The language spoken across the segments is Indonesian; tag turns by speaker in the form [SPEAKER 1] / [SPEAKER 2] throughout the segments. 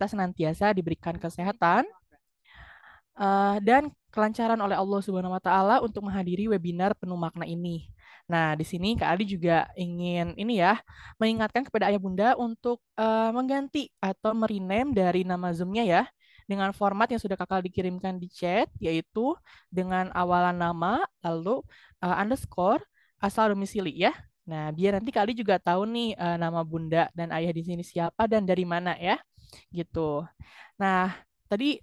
[SPEAKER 1] kita senantiasa diberikan kesehatan dan kelancaran oleh Allah Subhanahu wa taala untuk menghadiri webinar penuh makna ini. Nah, di sini Kak Ali juga ingin ini ya, mengingatkan kepada Ayah Bunda untuk mengganti atau merename dari nama Zoom-nya ya dengan format yang sudah Kakak dikirimkan di chat, yaitu dengan awalan nama lalu underscore asal domisili ya. Nah, biar nanti Kak Ali juga tahu nih nama Bunda dan Ayah di sini siapa dan dari mana ya, gitu. Nah, tadi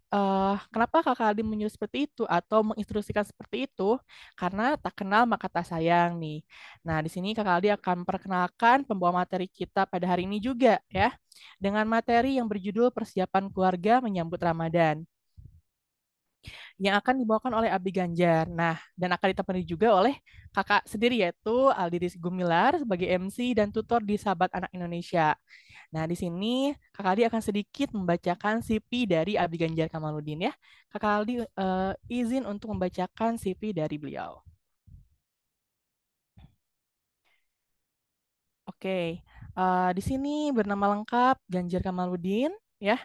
[SPEAKER 1] kenapa Kakak Aldi menyuruh seperti itu atau menginstruksikan seperti itu? Karena tak kenal maka tak sayang nih. Nah, di sini Kakak Aldi akan memperkenalkan pembawa materi kita pada hari ini juga ya, dengan materi yang berjudul Persiapan Keluarga Menyambut Ramadan yang akan dibawakan oleh Abi Ganjar. Nah, dan akan ditemani juga oleh kakak sendiri yaitu Aldi Rizky Gumilar sebagai MC dan tutor di Sahabat Anak Indonesia. Nah, di sini Kakak Aldi akan sedikit membacakan CV dari Abi Ganjar Kamaludin ya. Kakak Aldi izin untuk membacakan CV dari beliau. Oke, di sini bernama lengkap Ganjar Kamaludin ya.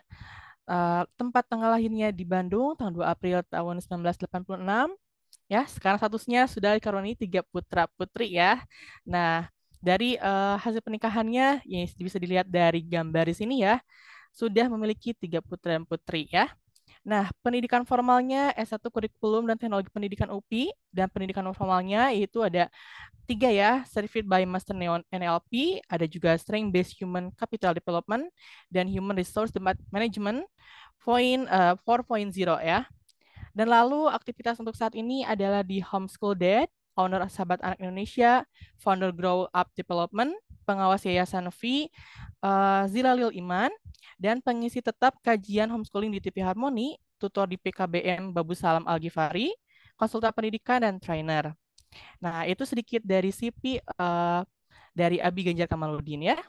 [SPEAKER 1] Tempat tanggal lahirnya di Bandung tanggal 2 April tahun 1986 ya. Sekarang statusnya sudah dikaruniai 3 putra-putri ya. Nah, dari hasil pernikahannya yang bisa dilihat dari gambar di sini ya, sudah memiliki 3 putra dan putri ya. Nah, pendidikan formalnya S1 Kurikulum dan Teknologi Pendidikan UPI dan pendidikan non formalnya yaitu ada 3 ya, Certified by Master Neon NLP, ada juga Strength Based Human Capital Development dan Human Resource Management 4.0 ya. Dan lalu aktivitas untuk saat ini adalah di Homeschool Dad, founder Sahabat Anak Indonesia, founder Grow Up Development, pengawas Yayasan V, Zilalil Iman, dan pengisi tetap kajian homeschooling di TV Harmoni, tutor di PKBM Babu Salam Al-Ghifari, konsultan pendidikan, dan trainer. Nah, itu sedikit dari CV dari Abi Ganjar Kamaludin ya.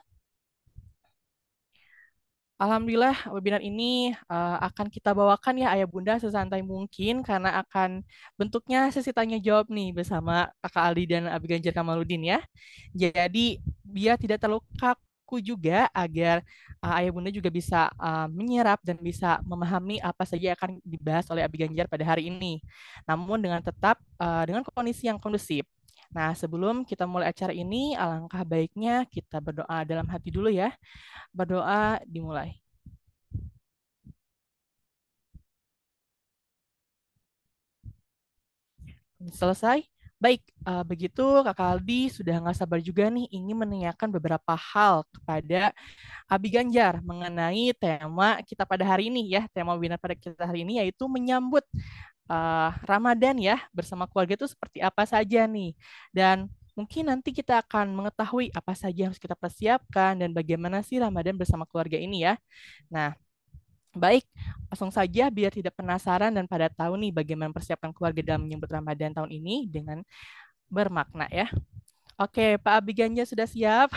[SPEAKER 1] Alhamdulillah webinar ini akan kita bawakan ya Ayah Bunda sesantai mungkin karena akan bentuknya sesi tanya jawab nih bersama Kakak Aldi dan Abi Ganjar Kamaludin ya. Jadi biar tidak terlalu kaku juga agar Ayah Bunda juga bisa menyerap dan bisa memahami apa saja yang akan dibahas oleh Abi Ganjar pada hari ini. Namun dengan tetap dengan kondisi yang kondusif. Nah, sebelum kita mulai acara ini, alangkah baiknya kita berdoa dalam hati dulu ya. Berdoa dimulai. Selesai? Baik, begitu Kakak Aldi sudah nggak sabar juga nih ingin menanyakan beberapa hal kepada Abi Ganjar mengenai tema kita pada hari ini ya, tema webinar pada kita hari ini yaitu menyambut Ramadan ya bersama keluarga itu seperti apa saja nih. Dan mungkin nanti kita akan mengetahui apa saja yang harus kita persiapkan dan bagaimana sih Ramadan bersama keluarga ini ya. Nah, baik, langsung saja biar tidak penasaran dan pada tahu nih bagaimana persiapan keluarga dalam menyambut Ramadan tahun ini dengan bermakna ya. Oke, Pak Abi Ganja sudah siap?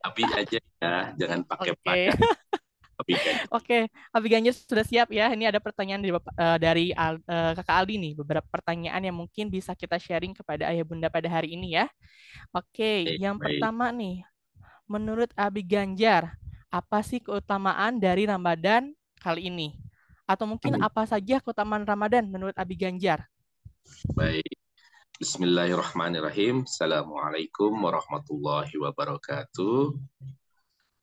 [SPEAKER 2] Abi aja ya, jangan pakai
[SPEAKER 1] Oke.
[SPEAKER 2] pada. Abi aja.
[SPEAKER 1] Oke, Abi Ganja sudah siap ya. Ini ada pertanyaan dari Kakak Aldi nih, beberapa pertanyaan yang mungkin bisa kita sharing kepada Ayah Bunda pada hari ini ya. Oke, yang
[SPEAKER 2] Baik.
[SPEAKER 1] pertama nih, menurut Abi Ganjar, apa sih keutamaan dari Ramadan kali ini? Atau mungkin apa saja keutamaan Ramadan menurut Abi Ganjar?
[SPEAKER 2] Baik. Bismillahirrahmanirrahim. Assalamualaikum warahmatullahi wabarakatuh.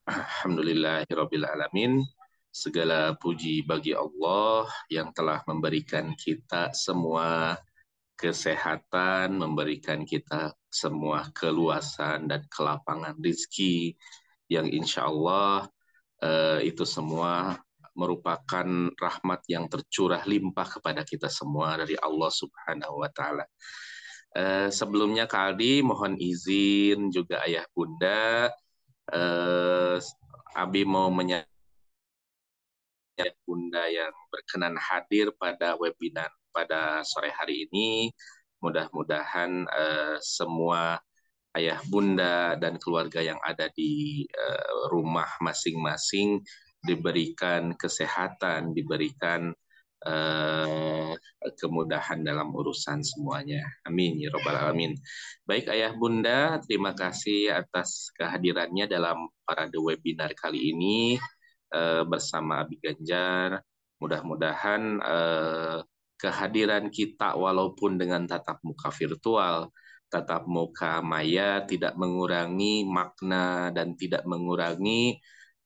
[SPEAKER 2] Alhamdulillahirrabbilalamin. Segala puji bagi Allah yang telah memberikan kita semua kesehatan, memberikan kita semua keluasan dan kelapangan rizki yang insya Allah itu semua merupakan rahmat yang tercurah limpah kepada kita semua dari Allah Subhanahu wa Ta'ala. Sebelumnya Kak Aldi mohon izin juga Ayah Bunda, Abi mau menyapa Bunda yang berkenan hadir pada webinar pada sore hari ini. Mudah-mudahan semua ayah bunda dan keluarga yang ada di rumah masing-masing diberikan kesehatan, diberikan kemudahan dalam urusan semuanya. Amin ya robbal alamin. Baik ayah bunda, terima kasih atas kehadirannya dalam parade webinar kali ini. bersama Abi Ganjar. Mudah-mudahan kehadiran kita walaupun dengan tatap muka virtual, tatap muka maya tidak mengurangi makna dan tidak mengurangi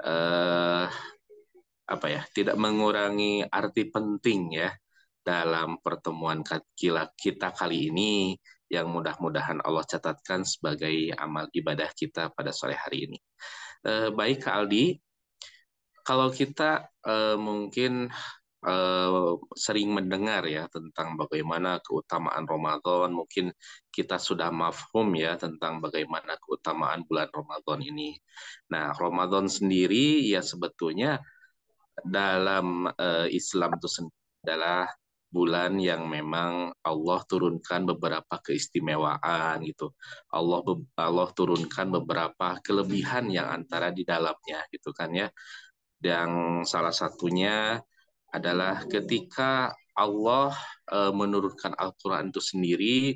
[SPEAKER 2] eh, apa ya, tidak mengurangi arti penting ya dalam pertemuan kita kali ini yang mudah-mudahan Allah catatkan sebagai amal ibadah kita pada sore hari ini. Baik Kak Aldi, kalau kita mungkin sering mendengar ya tentang bagaimana keutamaan Ramadan, mungkin kita sudah mafhum ya tentang bagaimana keutamaan bulan Ramadan ini. Nah, Ramadan sendiri ya sebetulnya dalam Islam itu sendiri adalah bulan yang memang Allah turunkan beberapa keistimewaan gitu. Allah turunkan beberapa kelebihan yang antara di dalamnya gitu kan ya. Yang salah satunya adalah ketika Allah menurunkan Al-Quran itu sendiri.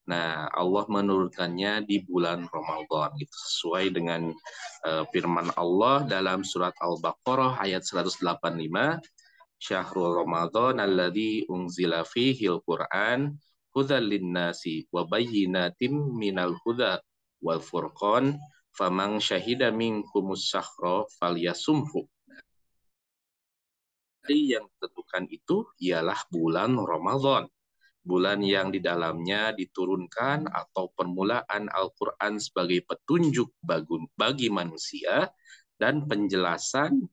[SPEAKER 2] Nah, Allah menurunkannya di bulan Ramadan gitu, sesuai dengan firman Allah dalam surat Al-Baqarah ayat 185, Syahrul Ramadan alladzi unzila fihil Qur'an hudzal linnasi wa bayyinatim minal huda wal furqan faman syahida minkumus syahra falyasumhu. Hari yang ditentukan itu ialah bulan Ramadan, bulan yang di dalamnya diturunkan atau permulaan Al-Quran sebagai petunjuk bagi manusia dan penjelasan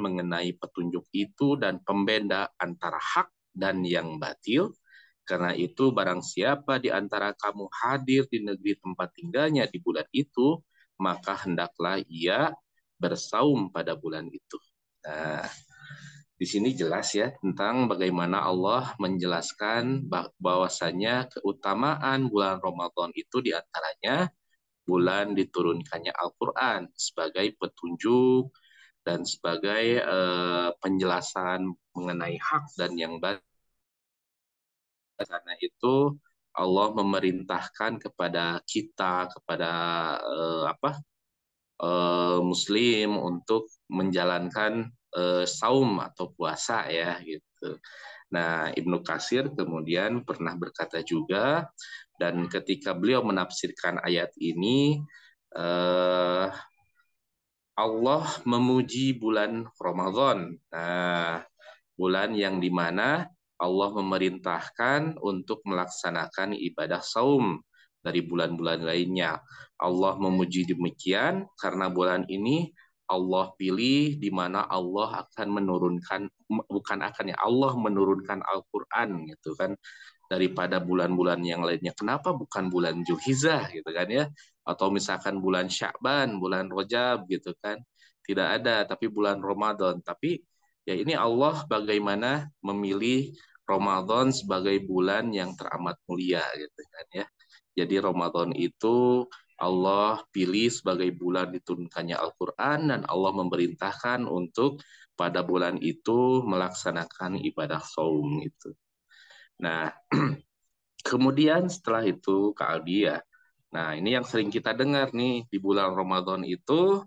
[SPEAKER 2] mengenai petunjuk itu dan pembeda antara hak dan yang batil. Karena itu barang siapa di antara kamu hadir di negeri tempat tinggalnya di bulan itu, maka hendaklah ia bersaum pada bulan itu. Nah, di sini jelas ya tentang bagaimana Allah menjelaskan bahwasanya keutamaan bulan Ramadan itu diantaranya bulan diturunkannya Al-Quran sebagai petunjuk dan sebagai penjelasan mengenai hak dan yang baik. Karena itu Allah memerintahkan kepada kita, kepada Muslim untuk menjalankan saum atau puasa ya gitu. Nah, Ibnu Katsir kemudian pernah berkata juga, dan ketika beliau menafsirkan ayat ini, Allah memuji bulan Ramadan. Nah, bulan yang dimana Allah memerintahkan untuk melaksanakan ibadah saum dari bulan-bulan lainnya. Allah memuji demikian karena bulan ini Allah pilih di mana Allah akan menurunkan, bukan akan ya, Allah menurunkan Al-Quran gitu kan, daripada bulan-bulan yang lainnya. Kenapa bukan bulan Zulhijjah gitu kan ya? Atau misalkan bulan Sya'ban, bulan Rajab gitu kan. Tidak ada, tapi bulan Ramadan. Tapi ya ini Allah bagaimana memilih Ramadan sebagai bulan yang teramat mulia gitu kan ya. Jadi Ramadan itu Allah pilih sebagai bulan diturunkannya Al-Quran dan Allah memerintahkan untuk pada bulan itu melaksanakan ibadah saum itu. Nah, kemudian setelah itu Kak Aldi ya. Nah, ini yang sering kita dengar nih di bulan Ramadan itu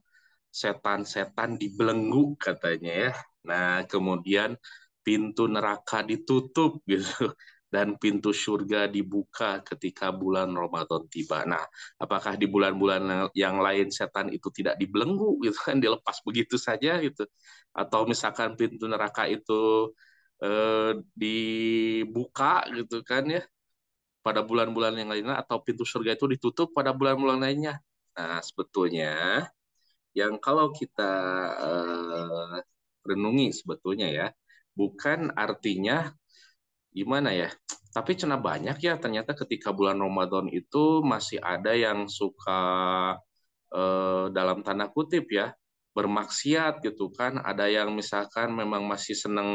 [SPEAKER 2] setan-setan dibelenggu katanya ya. Nah, kemudian pintu neraka ditutup gitu dan pintu surga dibuka ketika bulan Ramadan tiba. Nah, apakah di bulan-bulan yang lain setan itu tidak dibelenggu gitu kan, dilepas begitu saja gitu? Atau misalkan pintu neraka itu dibuka gitu kan ya pada bulan-bulan yang lainnya, atau pintu surga itu ditutup pada bulan-bulan lainnya. Nah, sebetulnya yang kalau kita renungi sebetulnya ya, bukan artinya gimana ya, tapi cina banyak ya ternyata ketika bulan Ramadan itu masih ada yang suka dalam tanda kutip ya bermaksiat gitu kan, ada yang misalkan memang masih seneng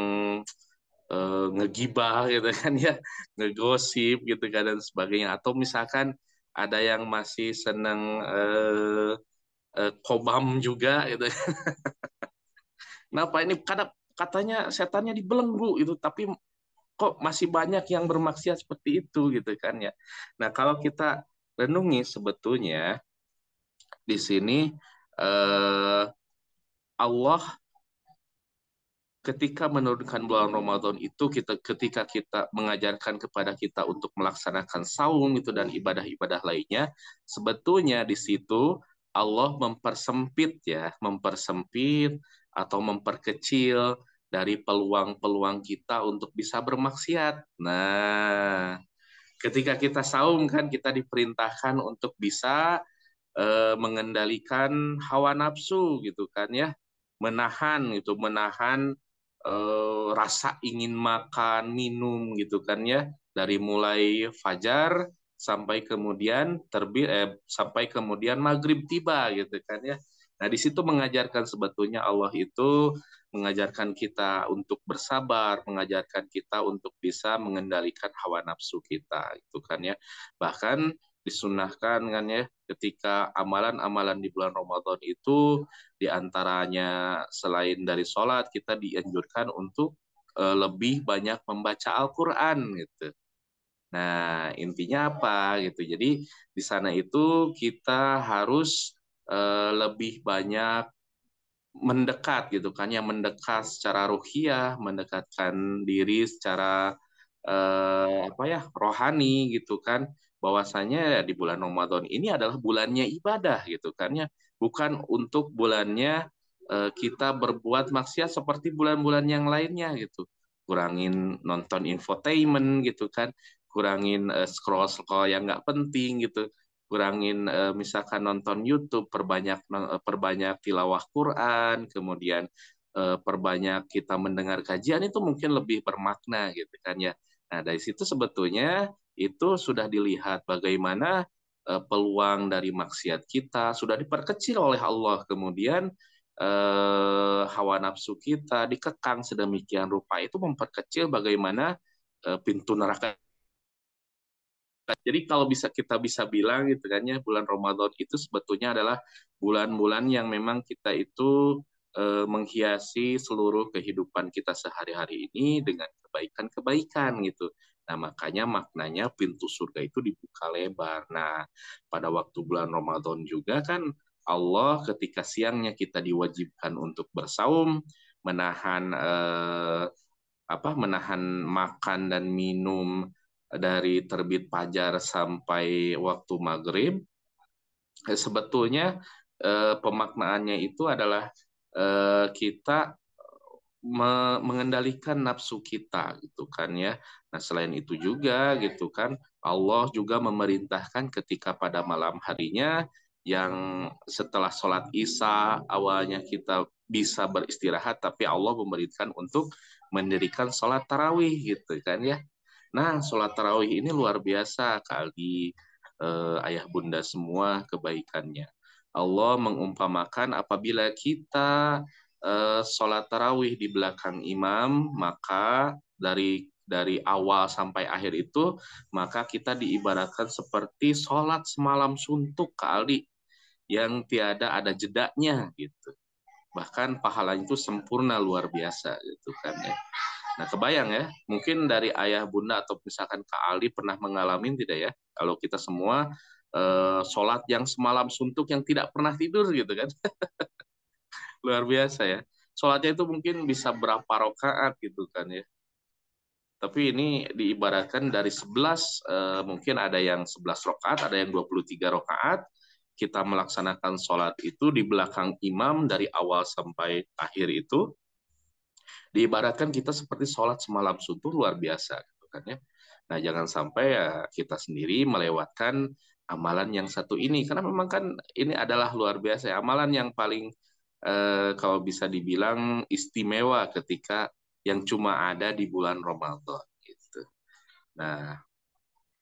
[SPEAKER 2] ngegibah gitu kan ya, ngegosip gitu kan dan sebagainya, atau misalkan ada yang masih seneng kobam juga gitu. Kenapa ini katanya setannya dibelenggu itu, tapi kok masih banyak yang bermaksiat seperti itu gitu kan ya. Nah, kalau kita renungi sebetulnya di sini eh, Allah ketika menurunkan bulan Ramadan itu ketika kita mengajarkan kepada kita untuk melaksanakan saum itu dan ibadah-ibadah lainnya, sebetulnya di situ Allah mempersempit atau memperkecil dari peluang-peluang kita untuk bisa bermaksiat. Nah, ketika kita saum kan kita diperintahkan untuk bisa mengendalikan hawa nafsu gitu kan ya, menahan rasa ingin makan minum gitu kan ya, dari mulai fajar sampai kemudian sampai kemudian maghrib tiba gitu kan ya. Nah di situ mengajarkan sebetulnya Allah itu mengajarkan kita untuk bersabar, mengajarkan kita untuk bisa mengendalikan hawa nafsu kita gitu kan ya. Bahkan disunahkan kan ya, ketika amalan-amalan di bulan Ramadan itu diantaranya selain dari sholat kita dianjurkan untuk lebih banyak membaca Al-Quran gitu. Nah intinya apa gitu. Jadi di sana itu kita harus lebih banyak mendekat gitu kan ya, mendekat secara ruhiyah, mendekatkan diri secara apa ya, rohani gitu kan, bahwasanya di bulan Ramadan ini adalah bulannya ibadah gitu kan ya, bukan untuk bulannya kita berbuat maksiat seperti bulan-bulan yang lainnya gitu, kurangin nonton infotainment gitu kan, kurangin scroll-scroll yang nggak penting gitu, kurangin misalkan nonton YouTube, perbanyak tilawah Quran, kemudian perbanyak kita mendengar kajian itu mungkin lebih bermakna gitu kan ya. Nah, dari situ sebetulnya itu sudah dilihat bagaimana peluang dari maksiat kita sudah diperkecil oleh Allah. Kemudian hawa nafsu kita dikekang sedemikian rupa itu memperkecil bagaimana pintu neraka. Jadi kalau kita bisa bilang gitu kan ya, bulan Ramadan itu sebetulnya adalah bulan-bulan yang memang kita itu menghiasi seluruh kehidupan kita sehari-hari ini dengan kebaikan-kebaikan gitu. Nah, makanya maknanya pintu surga itu dibuka lebar. Nah, pada waktu bulan Ramadan juga kan Allah ketika siangnya kita diwajibkan untuk bersaum, menahan menahan makan dan minum dari terbit fajar sampai waktu maghrib, sebetulnya pemaknaannya itu adalah kita mengendalikan nafsu kita gitu kan ya. Nah selain itu juga gitu kan Allah juga memerintahkan ketika pada malam harinya yang setelah sholat Isya awalnya kita bisa beristirahat, tapi Allah memerintahkan untuk mendirikan sholat tarawih gitu kan ya. Nah, sholat tarawih ini luar biasa kali ayah bunda semua kebaikannya. Allah mengumpamakan apabila kita sholat tarawih di belakang imam, maka dari awal sampai akhir itu, maka kita diibaratkan seperti sholat semalam suntuk kali yang tiada ada jedanya gitu. Bahkan pahalanya itu sempurna luar biasa gitu kan ya. Nah, kebayang ya, mungkin dari ayah bunda atau misalkan Kak Ali pernah mengalami tidak ya, kalau kita semua sholat yang semalam suntuk yang tidak pernah tidur gitu kan, luar biasa ya. Sholatnya itu mungkin bisa berapa rakaat gitu kan ya. Tapi ini diibaratkan dari 11, mungkin ada yang 11 rakaat, ada yang 23 rakaat. Kita melaksanakan sholat itu di belakang imam dari awal sampai akhir itu, diibaratkan kita seperti sholat semalam suntuk luar biasa gitu kan ya. Nah jangan sampai ya kita sendiri melewatkan amalan yang satu ini, karena memang kan ini adalah luar biasa ya, amalan yang paling kalau bisa dibilang istimewa ketika yang cuma ada di bulan Ramadan gitu. Nah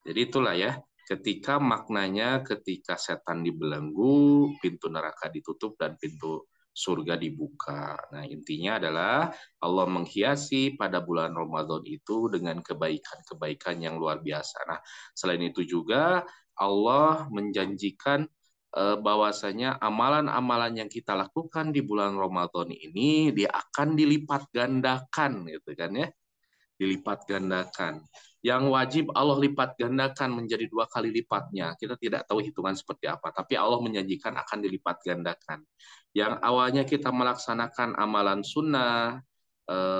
[SPEAKER 2] jadi itulah ya, ketika maknanya ketika setan dibelenggu, pintu neraka ditutup dan pintu surga dibuka. Nah, intinya adalah Allah menghiasi pada bulan Ramadan itu dengan kebaikan-kebaikan yang luar biasa. Nah, selain itu juga Allah menjanjikan bahwasanya amalan-amalan yang kita lakukan di bulan Ramadan ini dia akan dilipat gandakan gitu kan ya, dilipat gandakan. Yang wajib Allah lipat gandakan menjadi 2 kali lipatnya. Kita tidak tahu hitungan seperti apa, tapi Allah menjanjikan akan dilipat gandakan. Yang awalnya kita melaksanakan amalan sunnah,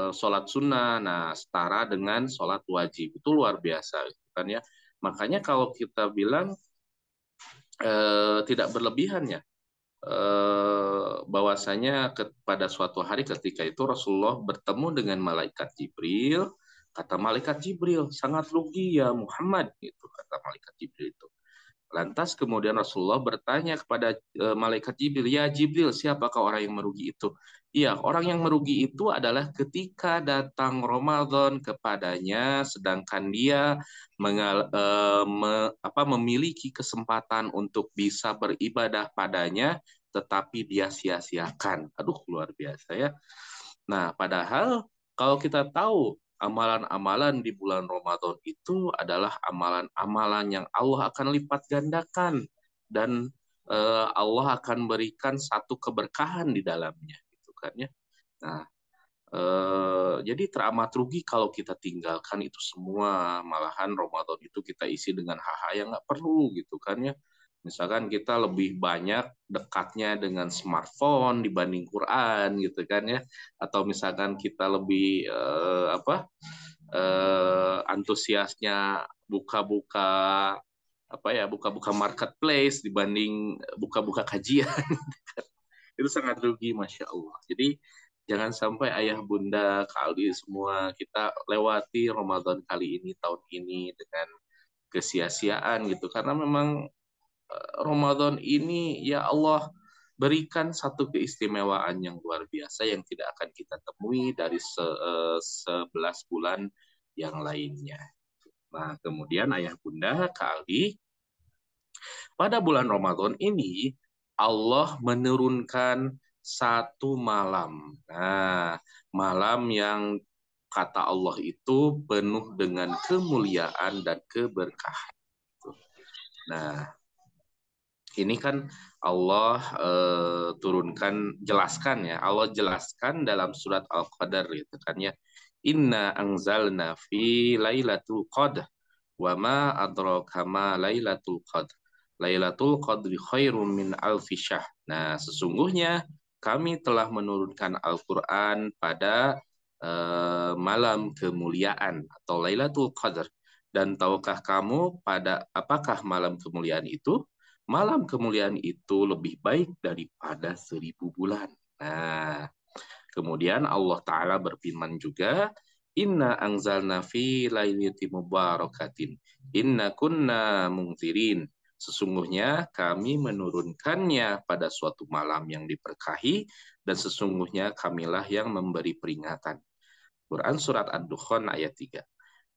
[SPEAKER 2] sholat sunnah, nah setara dengan sholat wajib. Itu luar biasa, kan ya. Makanya kalau kita bilang tidak berlebihan ya, bahwasanya pada suatu hari ketika itu Rasulullah bertemu dengan malaikat Jibril. Kata malaikat Jibril, sangat rugi ya Muhammad, itu kata malaikat Jibril itu. Lantas kemudian Rasulullah bertanya kepada malaikat Jibril, ya Jibril, siapakah orang yang merugi itu? Iya, orang yang merugi itu adalah ketika datang Ramadan kepadanya, sedangkan dia memiliki kesempatan untuk bisa beribadah padanya, tetapi dia sia-siakan. Aduh, luar biasa ya. Nah, padahal kalau kita tahu amalan-amalan di bulan Ramadan itu adalah amalan-amalan yang Allah akan lipat gandakan dan Allah akan berikan satu keberkahan di dalamnya, gitu kan ya. Nah, jadi teramat rugi kalau kita tinggalkan itu semua. Malahan Ramadan itu kita isi dengan hal-hal yang nggak perlu, gitu kan ya. Misalkan kita lebih banyak dekatnya dengan smartphone dibanding Quran, gitu kan ya. Atau misalkan kita lebih antusiasnya buka-buka buka-buka marketplace dibanding buka-buka kajian. Itu sangat rugi, masya Allah. Jadi jangan sampai ayah bunda kali semua kita lewati Ramadan kali ini, tahun ini dengan kesia-siaan gitu, karena memang Ramadan ini ya Allah berikan satu keistimewaan yang luar biasa yang tidak akan kita temui dari 11 bulan yang lainnya. Nah, kemudian ayah bunda kali pada bulan Ramadan ini Allah menurunkan satu malam. Nah, malam yang kata Allah itu penuh dengan kemuliaan dan keberkahan. Nah, ini kan Allah jelaskan ya. Allah jelaskan dalam surat Al-Qadar itu kan ya. Inna anzalna fi lailatul qadr wa ma adraka ma lailatul qadr. Lailatul qadri khairum min alfi syahr. Nah, sesungguhnya kami telah menurunkan Al-Qur'an pada malam kemuliaan atau Lailatul Qadar. Dan tahukah kamu pada apakah malam kemuliaan itu? Malam kemuliaan itu lebih baik daripada 1.000 bulan. Nah, kemudian Allah Ta'ala berfirman juga, Inna anzalna fi lailati mubarakatin. Inna kunna mungtirin. Sesungguhnya kami menurunkannya pada suatu malam yang diberkahi, dan sesungguhnya kamilah yang memberi peringatan. Quran Surat Ad-Dukhan ayat 3.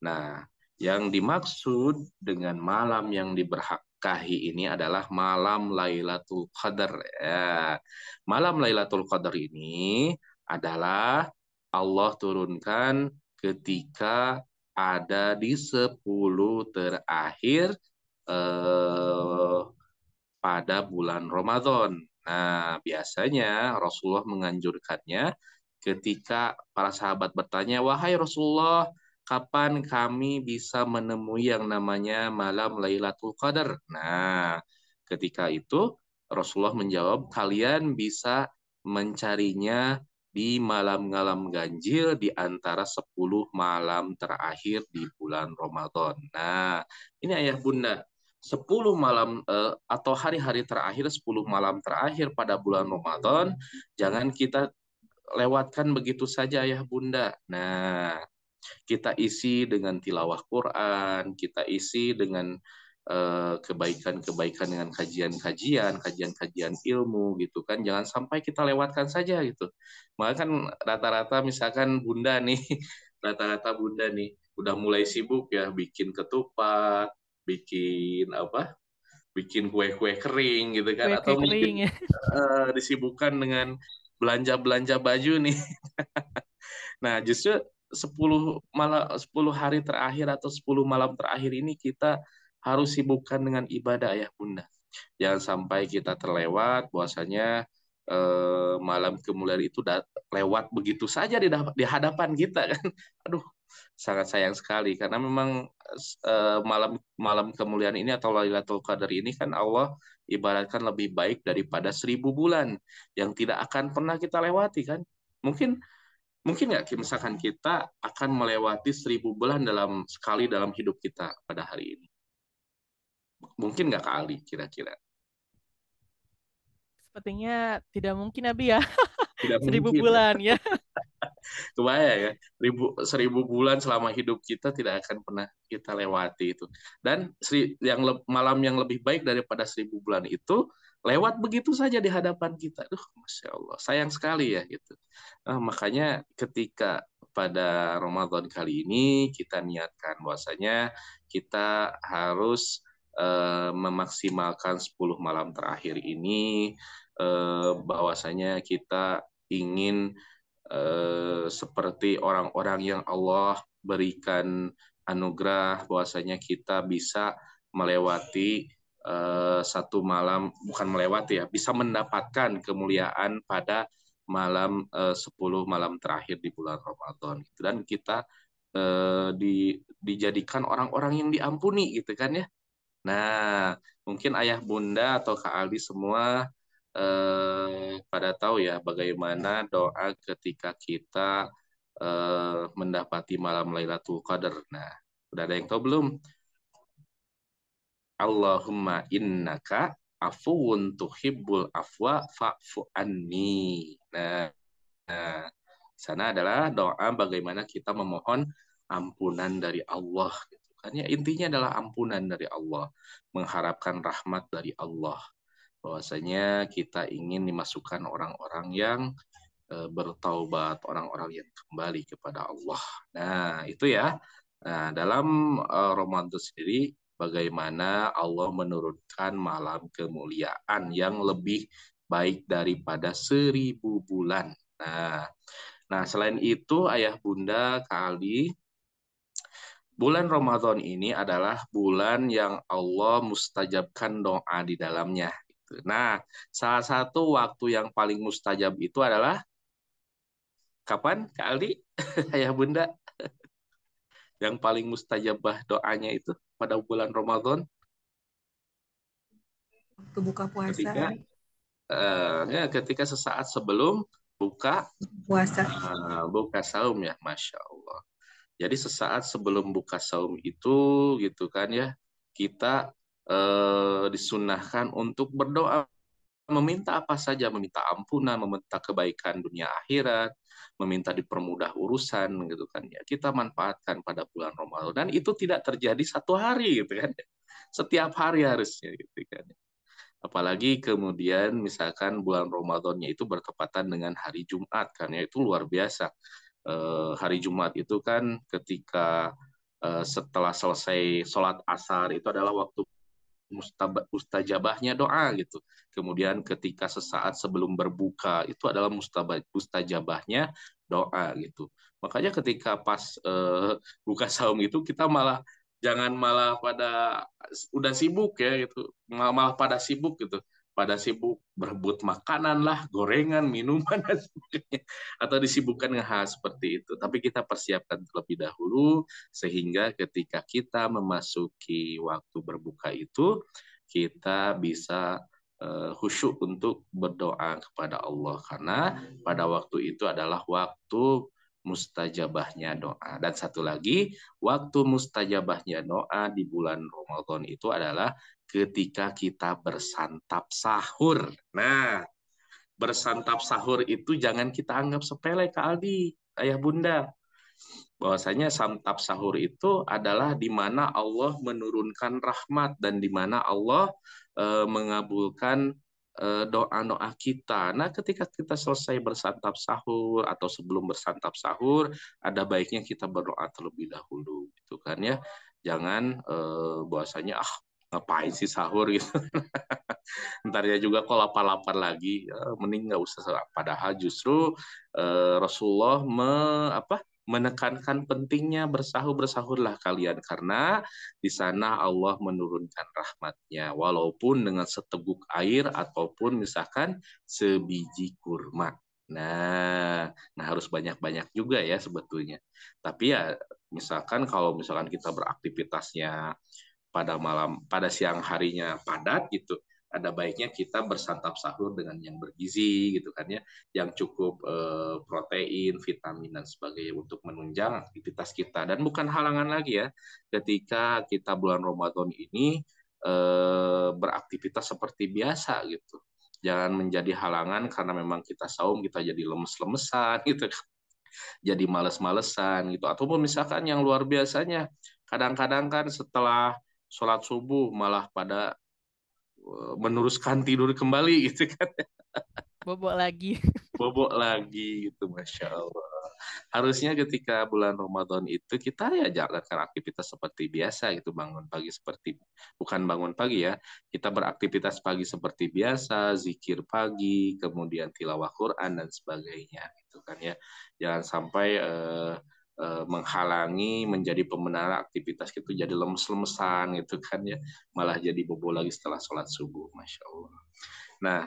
[SPEAKER 2] Nah, yang dimaksud dengan malam yang diberkahi ini adalah malam Lailatul Qadar. Ya. Malam Lailatul Qadar ini adalah Allah turunkan ketika ada di 10 terakhir pada bulan Ramadan. Nah, biasanya Rasulullah menganjurkannya ketika para sahabat bertanya, wahai Rasulullah, kapan kami bisa menemui yang namanya malam Lailatul Qadar? Nah, ketika itu Rasulullah menjawab, kalian bisa mencarinya di malam-malam ganjil di antara 10 malam terakhir di bulan Ramadan. Nah, ini ayah bunda, 10 malam atau hari-hari terakhir, 10 malam terakhir pada bulan Ramadan, jangan kita lewatkan begitu saja ya Bunda. Nah, kita isi dengan tilawah Quran, kita isi dengan kebaikan-kebaikan dengan kajian-kajian, kajian-kajian ilmu gitu kan. Jangan sampai kita lewatkan saja gitu. Maka kan rata-rata misalkan Bunda nih, rata-rata Bunda nih udah mulai sibuk ya bikin ketupat, bikin apa? Bikin kue-kue kering gitu kan,
[SPEAKER 1] Kue-kue
[SPEAKER 2] atau
[SPEAKER 1] kering
[SPEAKER 2] mungkin
[SPEAKER 1] ya.
[SPEAKER 2] disibukkan dengan belanja-belanja baju nih. Nah, justru 10 hari terakhir atau 10 malam terakhir ini kita harus sibukkan dengan ibadah ya Bunda. Jangan sampai kita terlewat bahwasanya malam kemuliaan itu lewat begitu saja di hadapan kita kan. Aduh, sangat sayang sekali karena memang malam malam kemuliaan ini atau Lailatul Qadar ini kan Allah ibaratkan lebih baik daripada 1.000 bulan yang tidak akan pernah kita lewati kan. Mungkin mungkin nggak misalkan kita akan melewati 1.000 bulan sekali dalam hidup kita pada hari ini. Mungkin nggak kali kira-kira.
[SPEAKER 1] Sepertinya tidak mungkin Abi ya.
[SPEAKER 2] Tidak
[SPEAKER 1] 1.000 bulan ya.
[SPEAKER 2] kebayang ya, 1.000 bulan selama hidup kita tidak akan pernah kita lewati itu. Dan malam yang lebih baik daripada 1.000 bulan itu lewat begitu saja di hadapan kita. Masya Allah, sayang sekali ya gitu. Makanya ketika pada Ramadan kali ini kita niatkan bahwasanya kita harus memaksimalkan 10 malam terakhir ini, bahwasanya kita ingin seperti orang-orang yang Allah berikan anugerah bahwasanya kita bisa melewati satu malam, bukan melewati ya, bisa mendapatkan kemuliaan pada malam 10 malam terakhir di bulan Ramadan gitu. Dan kita dijadikan orang-orang yang diampuni gitu kan ya. Nah, mungkin ayah bunda atau Kak Aldi semua pada tahu ya bagaimana doa ketika kita mendapati malam Lailatul Qadar. Nah, udah ada yang tahu belum? Allahumma innaka afuwun tuhibbul afwa fa'fu anni. Nah, sana adalah doa bagaimana kita memohon ampunan dari Allah. Gitu kan ya, intinya adalah ampunan dari Allah, mengharapkan rahmat dari Allah. Bahwasanya kita ingin dimasukkan orang-orang yang bertaubat, orang-orang yang kembali kepada Allah. Nah, itu ya. Nah, dalam Ramadan sendiri, bagaimana Allah menurunkan malam kemuliaan yang lebih baik daripada 1.000 bulan. Nah, selain itu, ayah bunda kali bulan Ramadan ini adalah bulan yang Allah mustajabkan doa di dalamnya. Nah, salah satu waktu yang paling mustajab itu adalah kapan, Kak Aldi? Ayah Bunda, yang paling mustajabah doanya itu pada bulan Ramadan
[SPEAKER 3] Waktu buka puasa,
[SPEAKER 2] ketika ketika sesaat sebelum buka
[SPEAKER 3] puasa.
[SPEAKER 2] buka saum ya, Masya Allah. Jadi sesaat sebelum buka saum itu gitu kan ya, kita disunahkan untuk berdoa, meminta apa saja, meminta ampunan, meminta kebaikan dunia akhirat, meminta dipermudah urusan gitu kan ya. Kita manfaatkan pada bulan Ramadan dan itu tidak terjadi satu hari gitu kan. Setiap hari harusnya gitu kan. Apalagi kemudian misalkan bulan Ramadannya itu bertepatan dengan hari Jumat kan ya, itu luar biasa. Hari Jumat itu kan ketika setelah selesai sholat asar itu adalah waktu mustajabahnya doa gitu. Kemudian ketika sesaat sebelum berbuka itu adalah mustajabahnya doa gitu. Makanya ketika pas buka saum itu kita malah jangan malah pada udah sibuk ya gitu, malah pada sibuk gitu, pada sibuk berebut makanan lah, gorengan, minuman dan sebagainya, atau disibukkan dengan hal seperti itu. Tapi kita persiapkan terlebih dahulu sehingga ketika kita memasuki waktu berbuka itu kita bisa khusyuk untuk berdoa kepada Allah karena pada waktu itu adalah waktu mustajabahnya doa. Dan satu lagi, waktu mustajabahnya doa di bulan Ramadan itu adalah ketika kita bersantap sahur. Nah, bersantap sahur itu jangan kita anggap sepele, Kak Aldi, ayah bunda. Bahwasanya santap sahur itu adalah di mana Allah menurunkan rahmat dan di mana Allah mengabulkan doa-doa kita. Nah, ketika kita selesai bersantap sahur atau sebelum bersantap sahur, ada baiknya kita berdoa terlebih dahulu, gitu kan ya. Jangan bahwasanya ngapain sih sahur gitu. Ntar ya juga kok lapar-lapar lagi, mending nggak usah. Padahal justru Rasulullah menekankan pentingnya bersahurlah kalian karena di sana Allah menurunkan rahmatnya walaupun dengan seteguk air ataupun misalkan sebiji kurma. Nah harus banyak-banyak juga ya sebetulnya. Tapi ya Misalkan kalau misalkan kita beraktivitasnya pada siang harinya padat gitu, ada baiknya kita bersantap sahur dengan yang bergizi gitu kan ya, yang cukup protein, vitamin dan sebagainya untuk menunjang aktivitas kita. Dan bukan halangan lagi ya ketika kita bulan Ramadan ini beraktivitas seperti biasa gitu. Jangan menjadi halangan karena memang kita saum kita jadi lemes-lemesan gitu, jadi males-malesan gitu. Ataupun misalkan yang luar biasanya, kadang-kadang kan setelah sholat subuh malah pada meneruskan tidur kembali gitu kan,
[SPEAKER 1] Bobok lagi.
[SPEAKER 2] bobok lagi gitu, masya Allah. Harusnya ketika bulan Ramadan itu kita ya jalankan aktivitas seperti biasa gitu, bangun pagi seperti, bukan bangun pagi ya, kita beraktivitas pagi seperti biasa, zikir pagi, kemudian tilawah Quran dan sebagainya gitu kan ya. Jangan sampai menghalangi menjadi pembenaran aktivitas itu jadi lemes-lemesan gitu kan ya, malah jadi bobo lagi setelah sholat subuh, masya Allah. Nah,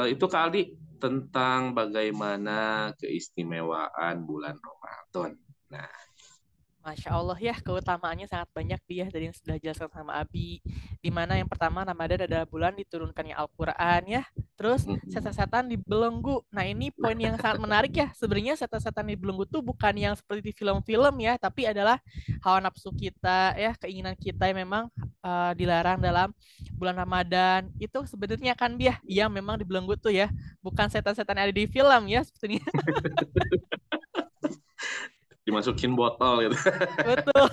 [SPEAKER 2] itu Kak Aldi tentang bagaimana keistimewaan bulan Ramadan. Nah,
[SPEAKER 1] Masya Allah ya, keutamaannya sangat banyak dia dari yang sudah jelaskan sama Abi. Di mana yang pertama Ramadan adalah bulan diturunkannya Al-Quran ya. Terus setan-setan dibelenggu. Nah ini poin yang sangat menarik ya. Sebenarnya setan-setan dibelenggu tuh bukan yang seperti di film-film ya, tapi adalah hawa nafsu kita ya, keinginan kita yang memang dilarang dalam bulan Ramadan. Itu sebenarnya kan dia yang memang dibelenggu tuh ya, bukan setan-setan yang ada di film ya sebetulnya.
[SPEAKER 2] dimasukin botol gitu.
[SPEAKER 1] Betul.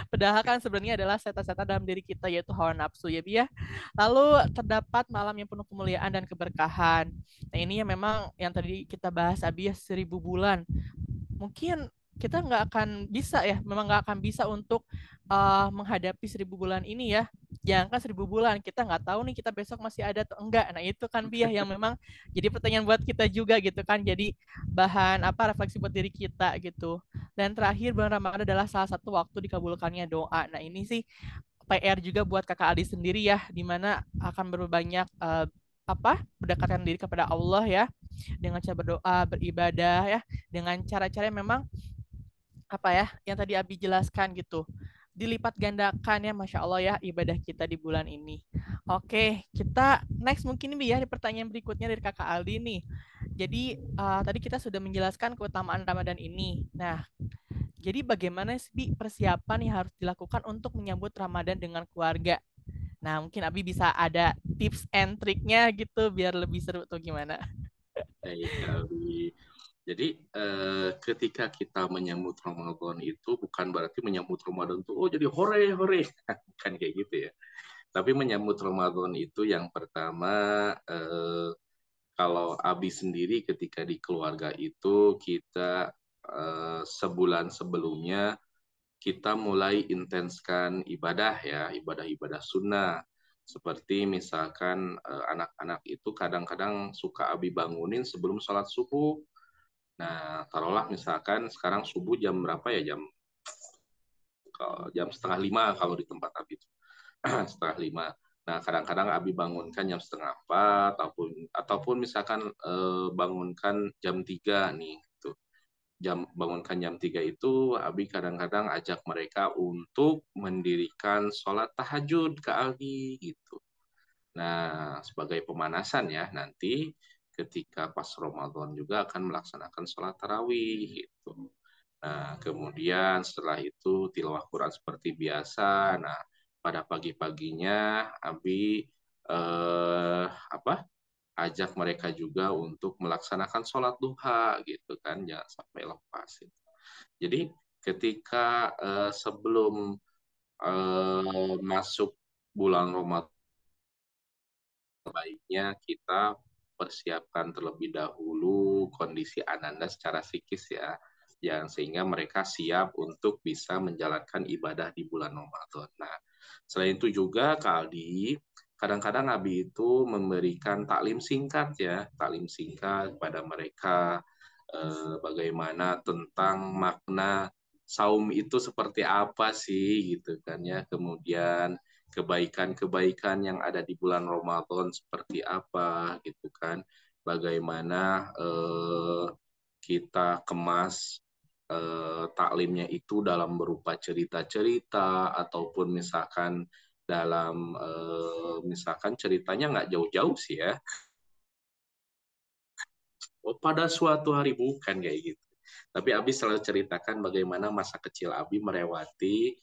[SPEAKER 1] Padahal kan sebenarnya adalah setan-setan dalam diri kita yaitu hawa nafsu ya Bi ya. Lalu terdapat malam yang penuh kemuliaan dan keberkahan. Nah ini yang memang yang tadi kita bahas Abi ya 1000 bulan. Mungkin kita nggak akan bisa ya, memang nggak akan bisa untuk menghadapi 1000 bulan ini ya. Jangan kan 1000 bulan, kita nggak tahu nih kita besok masih ada atau enggak. Nah itu kan Bi ya yang memang jadi pertanyaan buat kita juga gitu kan. Jadi bahan apa refleksi buat diri kita gitu. Dan terakhir bulan Ramadan adalah salah satu waktu dikabulkannya doa. Nah ini sih PR juga buat kakak Adi sendiri ya, di mana akan berbanyak mendekatkan diri kepada Allah ya, dengan cara berdoa, beribadah ya, dengan cara-cara yang memang apa ya, yang tadi Abi jelaskan gitu, dilipat gandakan ya, masya Allah ya ibadah kita di bulan ini. Oke, kita next mungkin nih ya di pertanyaan berikutnya dari kakak Aldi nih. Jadi tadi kita sudah menjelaskan keutamaan Ramadan ini. Nah, jadi bagaimana sih persiapan yang harus dilakukan untuk menyambut Ramadan dengan keluarga? Nah, mungkin Abi bisa ada tips and triknya gitu biar lebih seru tuh gimana?
[SPEAKER 2] Baik, Aldi. Jadi ketika kita menyambut Ramadan itu bukan berarti menyambut Ramadan itu oh jadi hore hore, kan kayak gitu ya. Tapi menyambut Ramadan itu yang pertama, kalau Abi sendiri ketika di keluarga itu kita sebulan sebelumnya kita mulai intenskan ibadah ya, ibadah-ibadah sunnah. Seperti misalkan anak-anak itu kadang-kadang suka Abi bangunin sebelum sholat subuh. Nah, taruhlah misalkan sekarang subuh jam berapa ya? Jam setengah lima kalau di tempat Abi itu. Setengah lima. Nah, kadang-kadang Abi bangunkan jam setengah empat, ataupun misalkan bangunkan jam tiga nih. Tuh. Bangunkan jam 3 itu, Abi kadang-kadang ajak mereka untuk mendirikan sholat tahajud ke Abi gitu. Nah, sebagai pemanasan ya, nanti ketika pas Ramadan juga akan melaksanakan sholat tarawih gitu. Nah, kemudian setelah itu tilawah Quran seperti biasa. Nah, pada pagi-paginya Abi apa ajak mereka juga untuk melaksanakan sholat duha gitu kan, jangan sampai lepas. Jadi ketika sebelum masuk bulan Ramadan, baiknya kita persiapkan terlebih dahulu kondisi ananda secara psikis ya, yang sehingga mereka siap untuk bisa menjalankan ibadah di bulan Ramadan. Nah, selain itu juga Kaldi, kadang-kadang Abi itu memberikan taklim singkat ya, taklim singkat kepada mereka bagaimana tentang makna saum itu seperti apa sih gitu kan ya, kemudian kebaikan-kebaikan yang ada di bulan Ramadan seperti apa gitu kan, bagaimana kita kemas taklimnya itu dalam berupa cerita-cerita ataupun misalkan dalam misalkan ceritanya nggak jauh-jauh sih ya. Oh, pada suatu hari bukan kayak gitu. Tapi Abi selalu ceritakan bagaimana masa kecil Abi melewati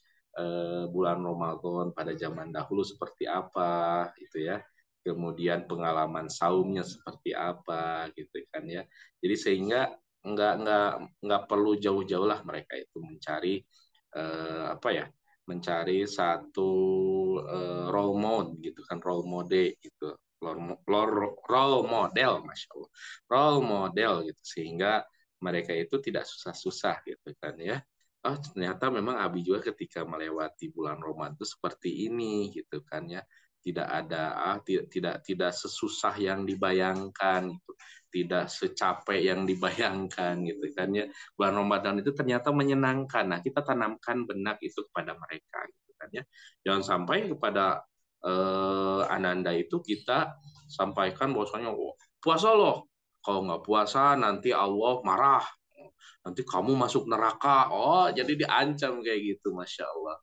[SPEAKER 2] bulan Ramadan pada zaman dahulu seperti apa gitu ya. Kemudian pengalaman saumnya seperti apa gitu kan ya. Jadi sehingga nggak nggak perlu jauh-jauh lah mereka itu mencari apa ya, mencari satu role model gitu kan, role model gitu, role model, masya Allah, role model gitu, sehingga mereka itu tidak susah-susah gitu kan ya. Oh ternyata memang Abi juga ketika melewati bulan Ramadan itu seperti ini gitu kan ya, tidak ada tidak sesusah yang dibayangkan gitu, tidak secapek yang dibayangkan gitu kan ya. Bulan Ramadan itu ternyata menyenangkan. Nah, kita tanamkan benak itu kepada mereka gitu kan ya. Jangan sampai kepada Ananda itu kita sampaikan bahwasanya oh, puasa loh. Kalau nggak puasa nanti Allah marah. Nanti kamu masuk neraka. Oh, jadi diancam kayak gitu, Masya Allah.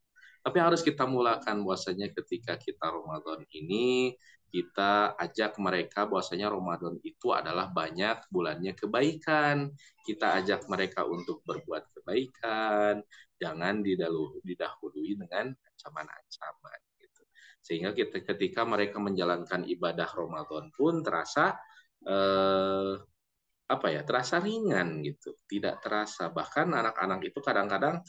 [SPEAKER 2] Tapi harus kita mulakan bahwasanya ketika kita Ramadan ini, kita ajak mereka bahwasanya Ramadan itu adalah banyak bulannya kebaikan. Kita ajak mereka untuk berbuat kebaikan, jangan didahului dengan ancaman-ancaman gitu. Sehingga kita ketika mereka menjalankan ibadah Ramadan pun terasa apa ya, terasa ringan gitu, tidak terasa. Bahkan anak-anak itu kadang-kadang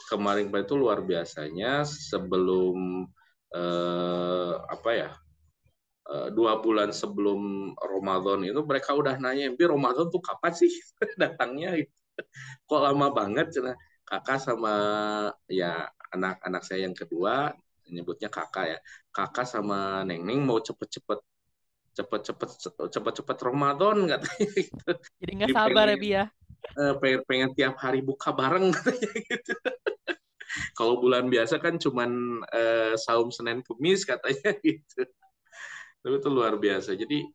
[SPEAKER 2] kemarin itu luar biasanya sebelum apa ya, 2 bulan sebelum Ramadan itu mereka udah nanya, "Bi Ramadan tuh kapan sih datangnya?" Gitu. Kok lama banget cina. Kakak sama ya anak-anak saya yang kedua nyebutnya kakak ya. Kakak sama Neng Neng mau cepet-cepet cepet-cepet Ramadan katanya gitu.
[SPEAKER 1] Jadi nggak
[SPEAKER 2] Jadi
[SPEAKER 1] sabar ya,
[SPEAKER 2] pengen
[SPEAKER 1] Bi ya.
[SPEAKER 2] pengen tiap hari buka bareng katanya gitu. Kalau bulan biasa kan cuman saum Senin Kemis katanya gitu. Tapi itu luar biasa. Jadi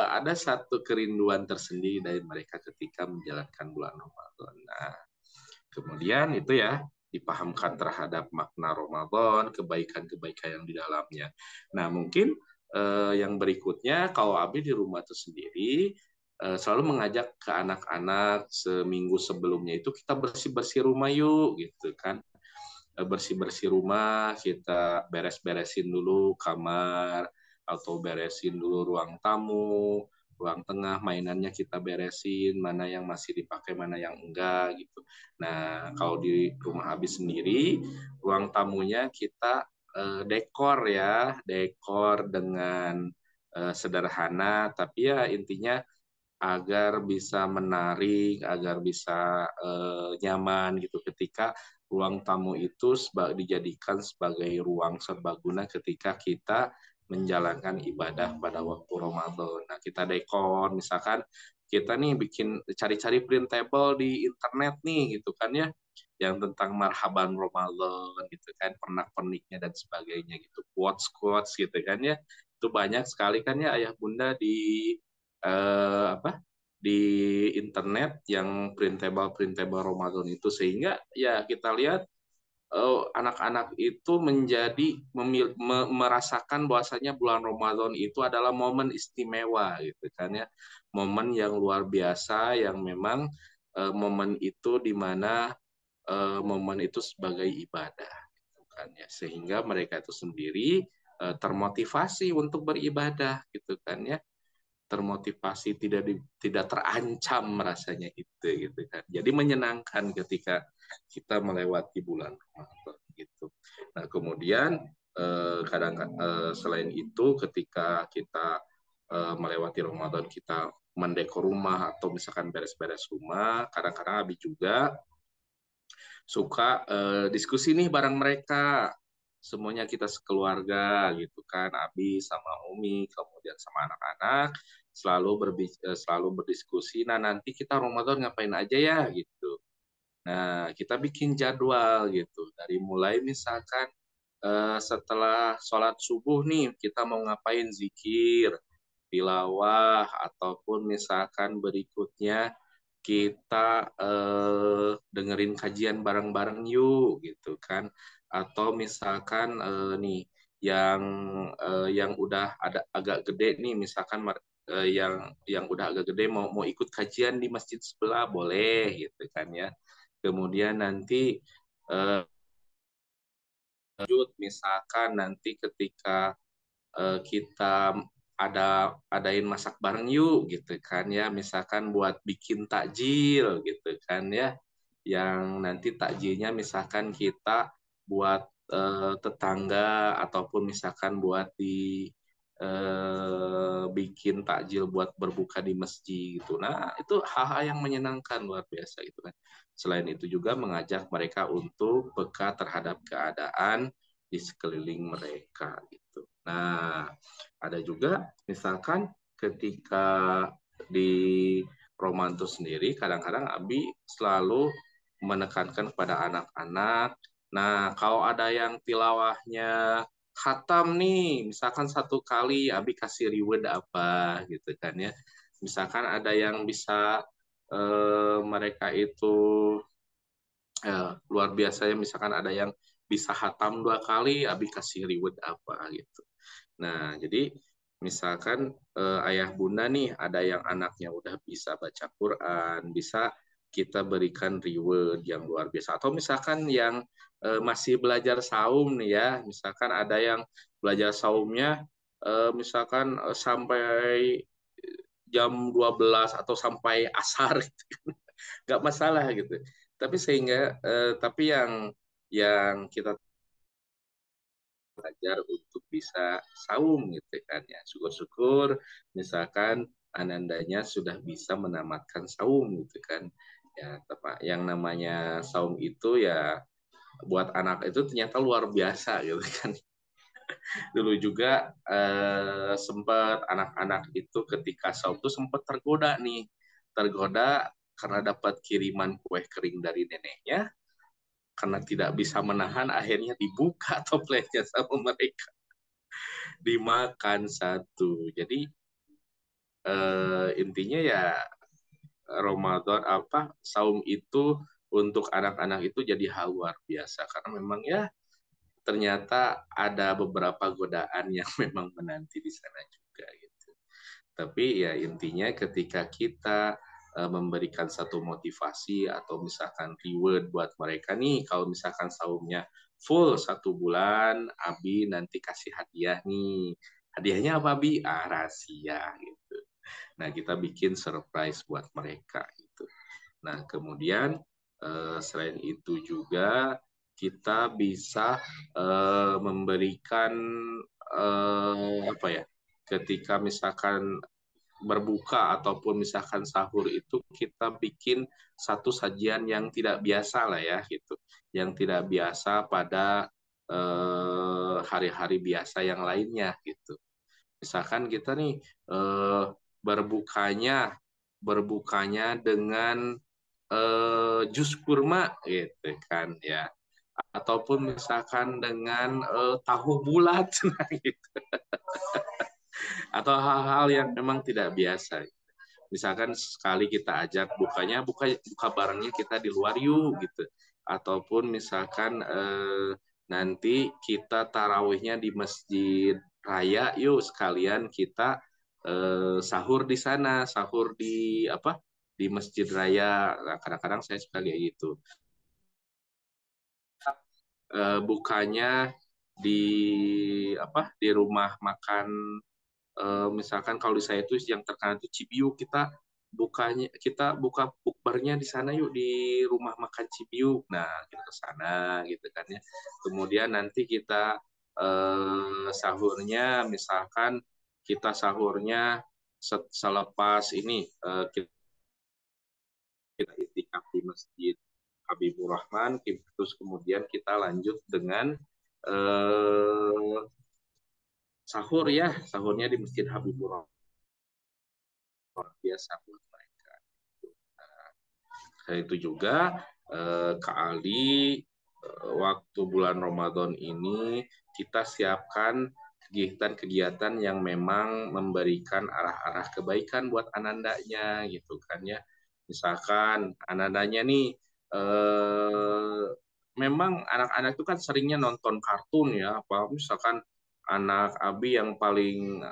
[SPEAKER 2] ada satu kerinduan tersendiri dari mereka ketika menjalankan bulan Ramadan. Nah, kemudian itu ya dipahamkan terhadap makna Ramadan, kebaikan-kebaikan yang di dalamnya. Nah, mungkin yang berikutnya kalau Abi di rumah itu sendiri selalu mengajak ke anak-anak seminggu sebelumnya itu kita bersih-bersih rumah yuk gitu kan. Bersih-bersih rumah, kita beres-beresin dulu kamar atau beresin dulu ruang tamu, ruang tengah mainannya kita beresin, mana yang masih dipakai, mana yang enggak gitu. Nah, kalau di rumah Abi sendiri, ruang tamunya kita dekor ya, dekor dengan sederhana, tapi ya intinya agar bisa menarik, agar bisa nyaman gitu ketika ruang tamu itu dijadikan sebagai ruang serbaguna ketika kita menjalankan ibadah pada waktu Ramadan. Nah, kita dekor, misalkan kita nih bikin cari-cari printable di internet nih gitu kan ya, yang tentang marhaban Ramadan gitu kan, pernak-perniknya dan sebagainya gitu, quotes-quotes gitu kan ya. Itu banyak sekali kan ya ayah bunda di apa di internet yang printable Ramadan itu, sehingga ya kita lihat anak-anak itu menjadi merasakan bahwasanya bulan Ramadan itu adalah momen istimewa gitu kan ya, momen yang luar biasa yang memang momen itu di mana momen itu sebagai ibadah gitu kan ya, sehingga mereka itu sendiri termotivasi untuk beribadah gitu kan ya, termotivasi, tidak terancam rasanya itu gitu kan. Jadi menyenangkan ketika kita melewati bulan Ramadan gitu. Nah, kemudian kadang selain itu ketika kita melewati Ramadan, kita mendekor rumah atau misalkan beres-beres rumah, kadang-kadang Abi juga suka diskusi nih bareng mereka, semuanya kita sekeluarga gitu kan, Abi sama Umi kemudian sama anak-anak selalu berdiskusi. Nah, nanti kita Ramadan ngapain aja ya gitu. Nah, kita bikin jadwal gitu, dari mulai misalkan setelah sholat subuh nih kita mau ngapain, zikir, tilawah, ataupun misalkan berikutnya kita dengerin kajian bareng-bareng yuk gitu kan. Atau misalkan nih yang udah ada agak gede nih, misalkan yang udah agak gede mau ikut kajian di masjid sebelah boleh gitu kan ya. Kemudian nanti lanjut misalkan nanti ketika kita adain masak bareng yuk gitu kan ya, misalkan buat bikin takjil gitu kan ya, yang nanti takjilnya misalkan kita buat tetangga ataupun misalkan buat bikin takjil buat berbuka di masjid gitu. Nah, itu hal-hal yang menyenangkan luar biasa gitu kan. Selain itu juga mengajak mereka untuk peka terhadap keadaan di sekeliling mereka gitu. Nah, ada juga misalkan ketika di Romanto sendiri, kadang-kadang Abi selalu menekankan kepada anak-anak. Nah, kalau ada yang tilawahnya khatam nih, misalkan satu kali Abi kasih reward apa gitu kan ya. Misalkan ada yang bisa mereka itu luar biasa ya, misalkan ada yang bisa hatam 2 kali, Abi kasih reward apa gitu. Nah, jadi misalkan ayah bunda nih ada yang anaknya udah bisa baca Quran, bisa kita berikan reward yang luar biasa. Atau misalkan yang masih belajar saum nih ya, misalkan ada yang belajar saumnya misalkan sampai jam 12 atau sampai asar gitu. Nggak masalah gitu. Tapi tapi yang kita belajar untuk bisa saum gitu kan ya. Syukur-syukur misalkan anandanya sudah bisa menamatkan saum gitu kan. Ya, tepat. Yang namanya saum itu ya buat anak itu ternyata luar biasa gitu kan. Dulu juga sempat anak-anak itu ketika saum itu sempat tergoda nih. Tergoda karena dapat kiriman kue kering dari neneknya, karena tidak bisa menahan akhirnya dibuka topletnya sama mereka, dimakan satu. Jadi intinya ya Ramadan saum itu untuk anak-anak itu jadi hal luar biasa karena memang ya ternyata ada beberapa godaan yang memang menanti di sana juga gitu. Tapi ya intinya ketika kita memberikan satu motivasi atau misalkan reward buat mereka nih, kalau misalkan saumnya full 1 bulan, Abi nanti kasih hadiah nih. Hadiahnya apa Abi? Rahasia gitu. Nah, kita bikin surprise buat mereka gitu. Nah, kemudian selain itu juga kita bisa memberikan apa ya? Ketika misalkan berbuka ataupun misalkan sahur itu kita bikin satu sajian yang tidak biasa lah ya gitu, yang tidak biasa pada hari-hari biasa yang lainnya gitu. Misalkan kita nih berbukanya berbukanya dengan jus kurma gitu kan ya, ataupun misalkan dengan tahu bulat nah, gitu. Atau hal-hal yang memang tidak biasa. Misalkan sekali kita ajak buka barengnya kita di luar yuk gitu. Ataupun misalkan nanti kita tarawihnya di masjid raya yuk, sekalian kita sahur di sana, sahur di di masjid raya. Nah, kadang-kadang saya suka kayak gitu. Bukanya di di rumah makan, misalkan kalau di saya itu yang terkenal itu Cibiu, kita buka bukbernya di sana yuk, di rumah makan Cibiu. Nah, kita ke sana gitu kan ya. Kemudian nanti kita sahurnya misalkan kita sahurnya selepas ini kita itikaf di masjid Habibur Rahman, terus kemudian kita lanjut dengan eh, sahur ya, sahurnya di masjid Habibur Rahman, biasa buat mereka. Nah, itu juga Kak Ali, waktu bulan Ramadan ini kita siapkan kegiatan-kegiatan yang memang memberikan arah-arah kebaikan buat anandanya gitu kan ya. Misalkan anak-anaknya nih memang anak-anak itu kan seringnya nonton kartun ya, apa misalkan anak Abi yang paling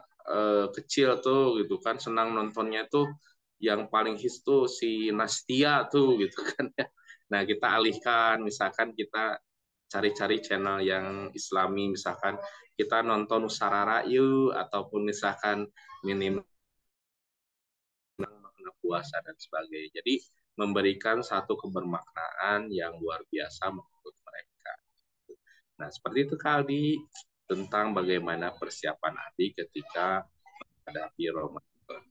[SPEAKER 2] kecil tuh gitu kan senang nontonnya tuh yang paling hits tuh si Nastia tuh gitu kan ya. Nah, kita alihkan misalkan kita cari-cari channel yang Islami, misalkan kita nonton Usarara yuk ataupun misalkan minim makna puasa dan sebagainya. Jadi memberikan satu kebermaknaan yang luar biasa menurut mereka. Nah, seperti itu Kaldi tentang bagaimana persiapan Abi ketika menghadapi Ramadan.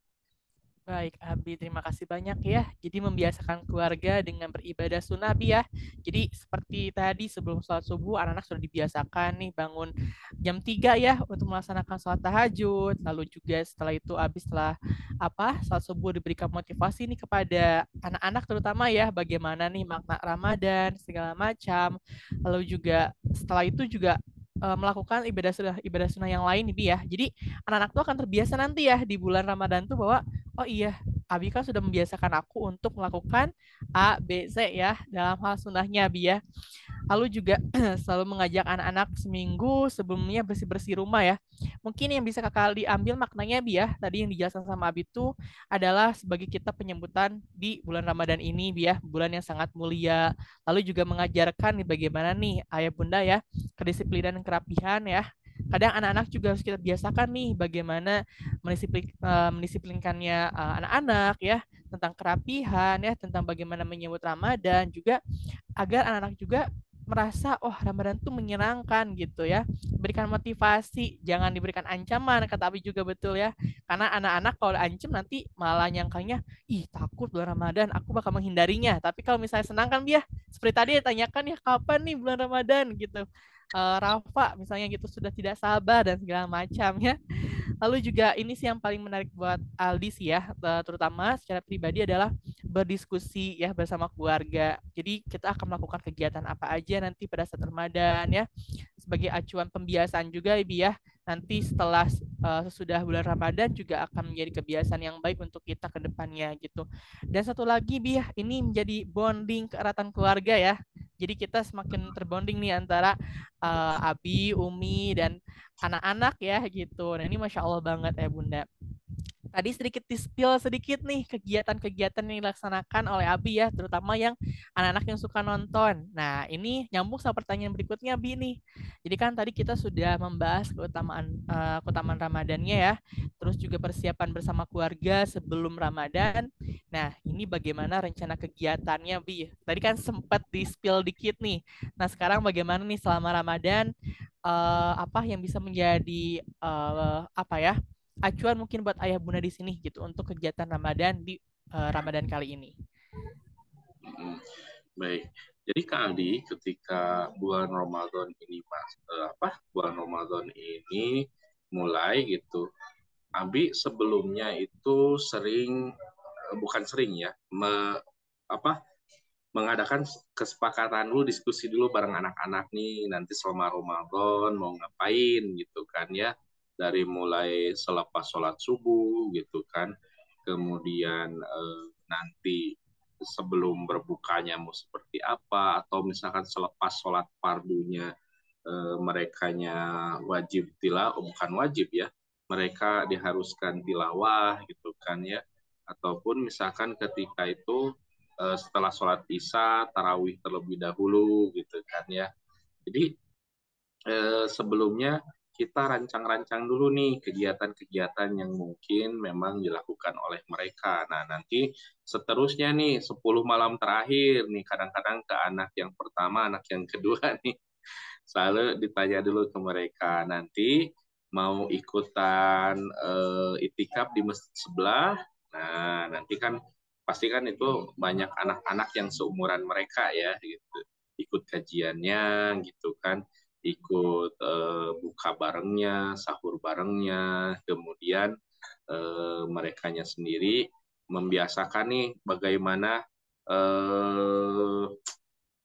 [SPEAKER 1] Baik, Abi, terima kasih banyak ya. Jadi membiasakan keluarga dengan beribadah sunnah, Abi ya. Jadi seperti tadi sebelum sholat subuh, anak-anak sudah dibiasakan nih bangun jam 3 ya untuk melaksanakan sholat tahajud. Lalu juga setelah itu, Abi setelah sholat subuh diberikan motivasi nih kepada anak-anak terutama ya, bagaimana nih makna Ramadan, segala macam. Lalu juga setelah itu juga melakukan ibadah sunnah yang lain nih, Bi ya. Jadi anak-anak tuh akan terbiasa nanti ya di bulan Ramadan tuh bahwa oh iya, Abi kan sudah membiasakan aku untuk melakukan A, B, C ya dalam hal sunnahnya Abi ya. Lalu juga selalu mengajak anak-anak seminggu sebelumnya bersih-bersih rumah ya. Mungkin yang bisa kakak diambil maknanya Abi ya, tadi yang dijelaskan sama Abi itu adalah sebagai kita penyambutan di bulan Ramadan ini Abi ya, bulan yang sangat mulia. Lalu juga mengajarkan nih bagaimana nih ayah bunda ya, kedisiplinan dan kerapihan ya. Kadang anak-anak juga harus kita biasakan nih bagaimana mendisiplinkannya anak-anak ya, tentang kerapihan ya, tentang bagaimana menyambut Ramadan juga agar anak-anak juga merasa oh Ramadan tuh menyenangkan gitu ya, berikan motivasi, jangan diberikan ancaman, kata Abi juga betul ya, karena anak-anak kalau ancam nanti malah nyangkanya ih takut bulan Ramadan aku bakal menghindarinya, tapi kalau misalnya senang kan dia seperti tadi ditanyakan ya kapan nih bulan Ramadan gitu. Rafa misalnya gitu sudah tidak sabar dan segala macam ya. Lalu juga ini sih yang paling menarik buat Aldi sih ya, terutama secara pribadi adalah berdiskusi ya bersama keluarga. Jadi kita akan melakukan kegiatan apa aja nanti pada saat Ramadan ya, sebagai acuan pembiasaan juga Ibi ya. Nanti setelah sesudah bulan Ramadan juga akan menjadi kebiasaan yang baik untuk kita ke depannya gitu. Dan satu lagi Bi ya, ini menjadi bonding keeratan keluarga ya. Jadi kita semakin terbonding nih antara Abi, Umi, dan anak-anak ya gitu. Nah ini Masya Allah banget ya Bunda. Tadi sedikit di-spill sedikit nih kegiatan-kegiatan yang dilaksanakan oleh Abi ya, terutama yang anak-anak yang suka nonton. Nah, ini nyambung sama pertanyaan berikutnya Abi nih. Jadi kan tadi kita sudah membahas keutamaan Ramadannya ya, terus juga persiapan bersama keluarga sebelum Ramadan. Nah, ini bagaimana rencana kegiatannya Bi? Tadi kan sempat di-spill dikit nih. Nah, sekarang bagaimana nih selama Ramadan apa yang bisa menjadi apa ya? Acuan mungkin buat ayah bunda di sini gitu untuk kegiatan Ramadan di Ramadan kali ini.
[SPEAKER 2] Hmm, baik. Jadi Kak Aldi, ketika bulan Ramadan ini bulan Ramadan ini mulai gitu, Abi sebelumnya itu sering bukan sering ya, apa mengadakan kesepakatan dulu diskusi dulu bareng anak-anak nih nanti selama Ramadan mau ngapain gitu kan ya, dari mulai selepas sholat subuh gitu kan, kemudian nanti sebelum berbukanya mau seperti apa, atau misalkan selepas sholat fardunya merekanya wajib tilawah, bukan wajib ya, mereka diharuskan tilawah gitu kan ya, ataupun misalkan ketika itu setelah sholat isya tarawih terlebih dahulu gitu kan ya. Jadi sebelumnya kita rancang-rancang dulu nih kegiatan-kegiatan yang mungkin memang dilakukan oleh mereka. Nah, nanti seterusnya nih 10 malam terakhir nih kadang-kadang ke anak yang pertama, anak yang kedua nih selalu ditanya dulu ke mereka nanti mau ikutan itikaf di masjid sebelah. Nah, nanti kan pasti kan itu banyak anak-anak yang seumuran mereka ya gitu. Ikut kajiannya gitu kan, ikut buka barengnya, sahur barengnya, kemudian merekanya sendiri membiasakan nih bagaimana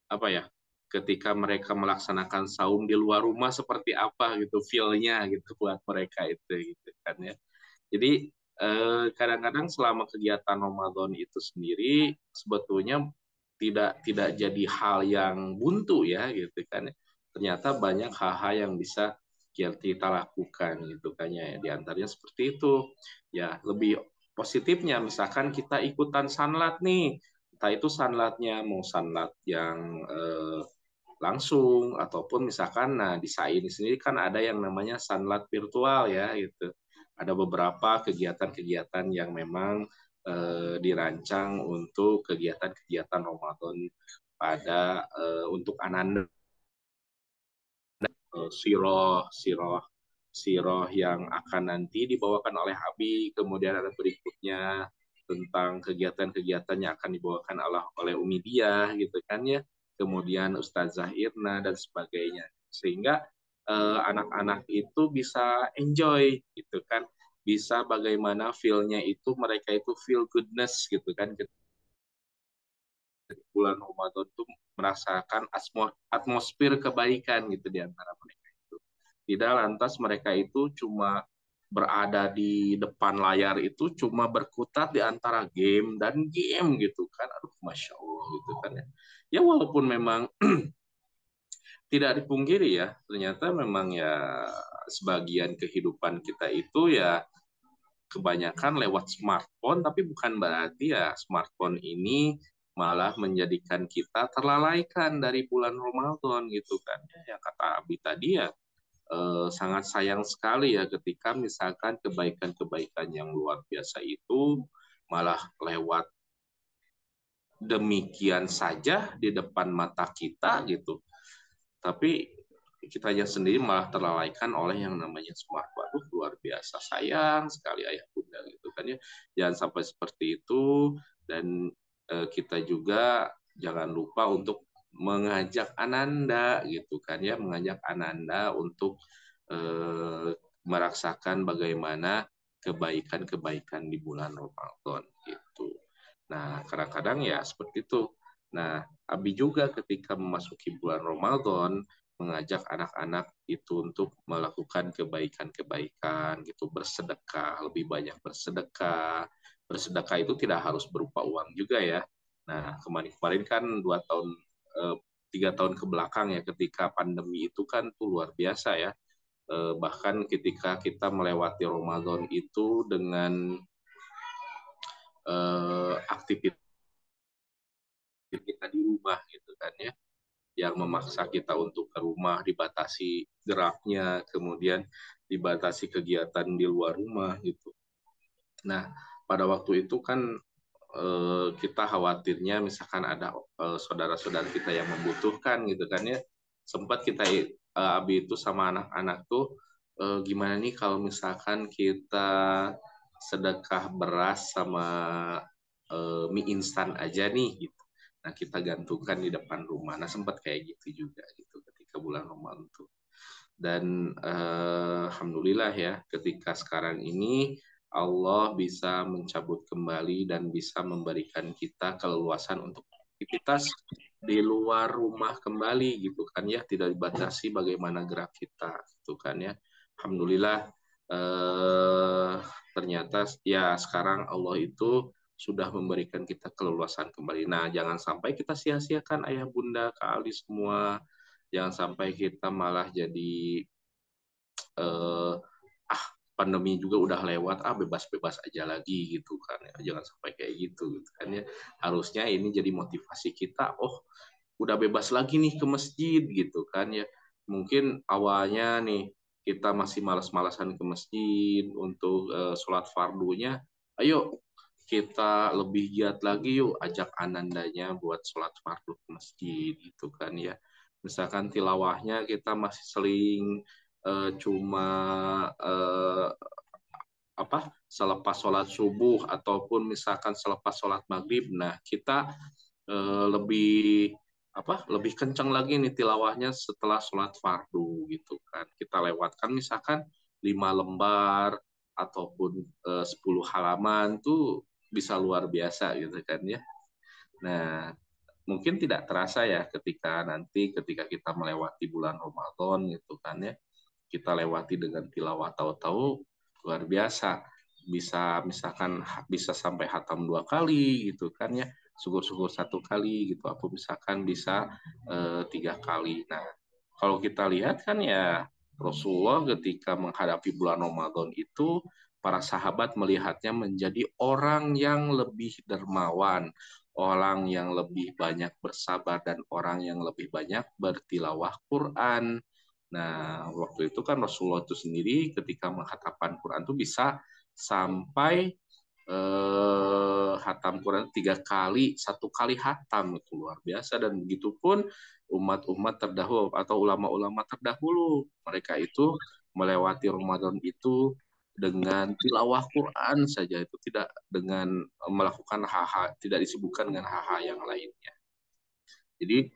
[SPEAKER 2] apa ya, ketika mereka melaksanakan saum di luar rumah seperti apa gitu feel-nya gitu buat mereka itu gitu kan ya. Jadi kadang-kadang selama kegiatan Ramadan itu sendiri sebetulnya tidak jadi hal yang buntu ya gitu kan. Ternyata banyak hal-hal yang bisa kita lakukan gitu kan ya. Di antaranya seperti itu. Ya, lebih positifnya misalkan kita ikutan sanlat nih. Entah itu sanlatnya mau sanlat yang langsung ataupun misalkan nah di SAI ini sendiri kan ada yang namanya sanlat virtual ya gitu. Ada beberapa kegiatan-kegiatan yang memang dirancang untuk kegiatan-kegiatan Ramadan pada untuk anak siroh siroh siroh yang akan nanti dibawakan oleh Abi, kemudian ada berikutnya tentang kegiatan-kegiatan yang akan dibawakan oleh Umi Dia gitu kan ya, kemudian Ustazah Irna dan sebagainya, sehingga anak-anak itu bisa enjoy gitu kan, bisa bagaimana feel-nya itu, mereka itu feel goodness gitu kan, bulan Ramadan itu merasakan atmosfer kebaikan gitu di antara mereka itu. Tidak lantas mereka itu cuma berada di depan layar itu cuma berkutat di antara game dan game gitu kan. Aduh, Masya Allah gitu kan ya. Ya walaupun memang tidak dipungkiri ya, ternyata memang ya sebagian kehidupan kita itu ya kebanyakan lewat smartphone, tapi bukan berarti ya smartphone ini malah menjadikan kita terlalaikan dari bulan Ramadan gitu kan. Yang kata Abi tadi ya sangat sayang sekali ya ketika misalkan kebaikan-kebaikan yang luar biasa itu malah lewat demikian saja di depan mata kita gitu. Tapi kita aja sendiri malah terlalaikan oleh yang namanya smartphone. Aduh, luar biasa sayang sekali ayah bunda gitu kan ya. Jangan sampai seperti itu, dan kita juga jangan lupa untuk mengajak Ananda gitu kan ya, mengajak Ananda untuk merasakan bagaimana kebaikan-kebaikan di bulan Ramadan gitu. Nah, kadang-kadang ya seperti itu. Nah, Abi juga ketika memasuki bulan Ramadan mengajak anak-anak itu untuk melakukan kebaikan-kebaikan gitu, bersedekah, lebih banyak bersedekah. Bersedekah itu tidak harus berupa uang juga ya. Nah, kemarin-kemarin kan 2 tahun, 3 tahun ke belakang ya, ketika pandemi itu kan tuh luar biasa ya. Bahkan ketika kita melewati Ramadan itu dengan aktivitas kita di rumah gitu kan ya, yang memaksa kita untuk ke rumah, dibatasi geraknya, kemudian dibatasi kegiatan di luar rumah gitu. Nah, pada waktu itu kan kita khawatirnya misalkan ada saudara-saudara kita yang membutuhkan gitu kan ya. Sempat kita Abi itu sama anak-anak tuh gimana nih kalau misalkan kita sedekah beras sama mie instan aja nih gitu. Nah, kita gantungkan di depan rumah. Nah, sempat kayak gitu juga gitu ketika bulan Ramadan tuh. Dan alhamdulillah ya, ketika sekarang ini Allah bisa mencabut kembali dan bisa memberikan kita keleluasan untuk aktivitas di luar rumah kembali gitu kan ya, tidak dibatasi bagaimana gerak kita gitu kan ya. Alhamdulillah eh, ternyata ya sekarang Allah itu sudah memberikan kita keleluasan kembali. Nah, jangan sampai kita sia-siakan ayah bunda kali semua. Jangan sampai kita malah jadi eh, ah pandemi juga udah lewat, bebas-bebas aja lagi gitu kan ya. Jangan sampai kayak gitu kan ya. Harusnya ini jadi motivasi kita, oh udah bebas lagi nih ke masjid gitu kan ya. Mungkin awalnya nih kita masih malas-malasan ke masjid untuk sholat fardunya, ayo kita lebih giat lagi yuk, ajak anandanya buat sholat fardu ke masjid gitu kan ya. Misalkan tilawahnya kita masih sering cuma uh, apa selepas sholat subuh ataupun misalkan selepas sholat maghrib, nah kita lebih lebih kencang lagi nih tilawahnya setelah sholat fardu gitu kan, kita lewatkan misalkan 5 lembar ataupun 10 halaman tuh bisa luar biasa gitu kan ya. Nah, mungkin tidak terasa ya ketika kita melewati bulan Ramadan gitu kan ya, kita lewati dengan tilawah, tahu-tahu luar biasa bisa misalkan bisa sampai hatam 2 kali gitu kan ya, syukur-syukur 1 kali gitu, aku misalkan bisa 3 kali. Nah kalau kita lihat kan ya, Rasulullah ketika menghadapi bulan Ramadan itu para sahabat melihatnya menjadi orang yang lebih dermawan, orang yang lebih banyak bersabar, dan orang yang lebih banyak bertilawah Quran. Nah, waktu itu kan Rasulullah itu sendiri ketika menghatamkan Quran itu bisa sampai hatam Quran 3 kali, 1 kali hatam, itu luar biasa. Dan begitu pun umat-umat terdahulu atau ulama-ulama terdahulu, mereka itu melewati Ramadan itu dengan tilawah Quran saja, itu tidak dengan melakukan hal-hal, tidak disibukkan dengan hal-hal yang lainnya. Jadi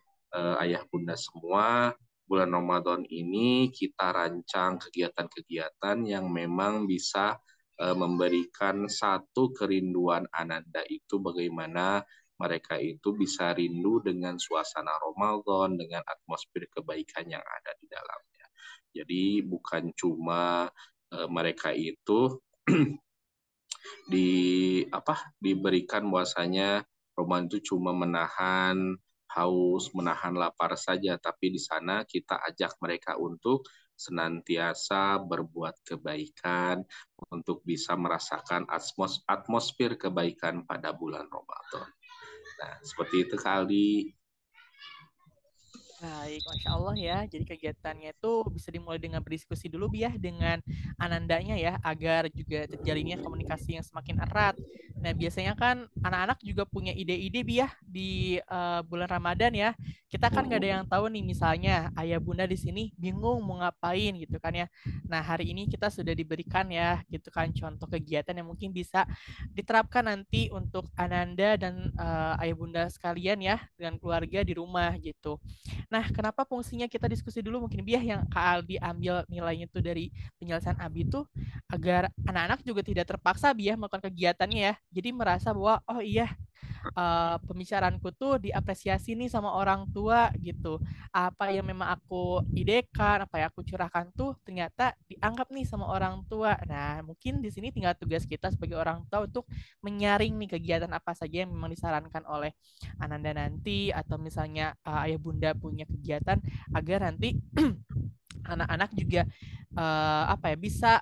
[SPEAKER 2] ayah bunda semua, bulan Ramadan ini kita rancang kegiatan-kegiatan yang memang bisa memberikan satu kerinduan Ananda, itu bagaimana mereka itu bisa rindu dengan suasana Ramadan, dengan atmosfer kebaikan yang ada di dalamnya. Jadi bukan cuma mereka itu di diberikan bahwasanya Ramadan itu cuma menahan haus, menahan lapar saja, tapi di sana kita ajak mereka untuk senantiasa berbuat kebaikan, untuk bisa merasakan atmosfer kebaikan pada bulan Ramadan. Nah, seperti itu kali.
[SPEAKER 1] Baik, Masya Allah ya. Jadi kegiatannya itu bisa dimulai dengan berdiskusi dulu Bi ya dengan anandanya ya, agar juga terjalinnya komunikasi yang semakin erat. Nah, biasanya kan anak-anak juga punya ide-ide Bi ya di bulan Ramadan ya. Kita kan nggak ada yang tahu nih, misalnya ayah bunda di sini bingung mau ngapain gitu kan ya. Nah, hari ini kita sudah diberikan ya gitu kan contoh kegiatan yang mungkin bisa diterapkan nanti untuk ananda dan ayah bunda sekalian ya dengan keluarga di rumah gitu. Nah, kenapa fungsinya kita diskusi dulu mungkin biar yang Kak Aldi ambil nilainya itu dari penjelasan Abi itu agar anak-anak juga tidak terpaksa biar melakukan kegiatannya ya. Jadi merasa bahwa oh iya, pembicaraanku tuh diapresiasi nih sama orang tua gitu. Apa yang memang aku idekan, apa yang aku curahkan tuh ternyata dianggap nih sama orang tua. Nah, mungkin di sini tinggal tugas kita sebagai orang tua untuk menyaring nih kegiatan apa saja yang memang disarankan oleh Ananda nanti, atau misalnya ayah bunda punya kegiatan agar nanti anak-anak juga apa ya, bisa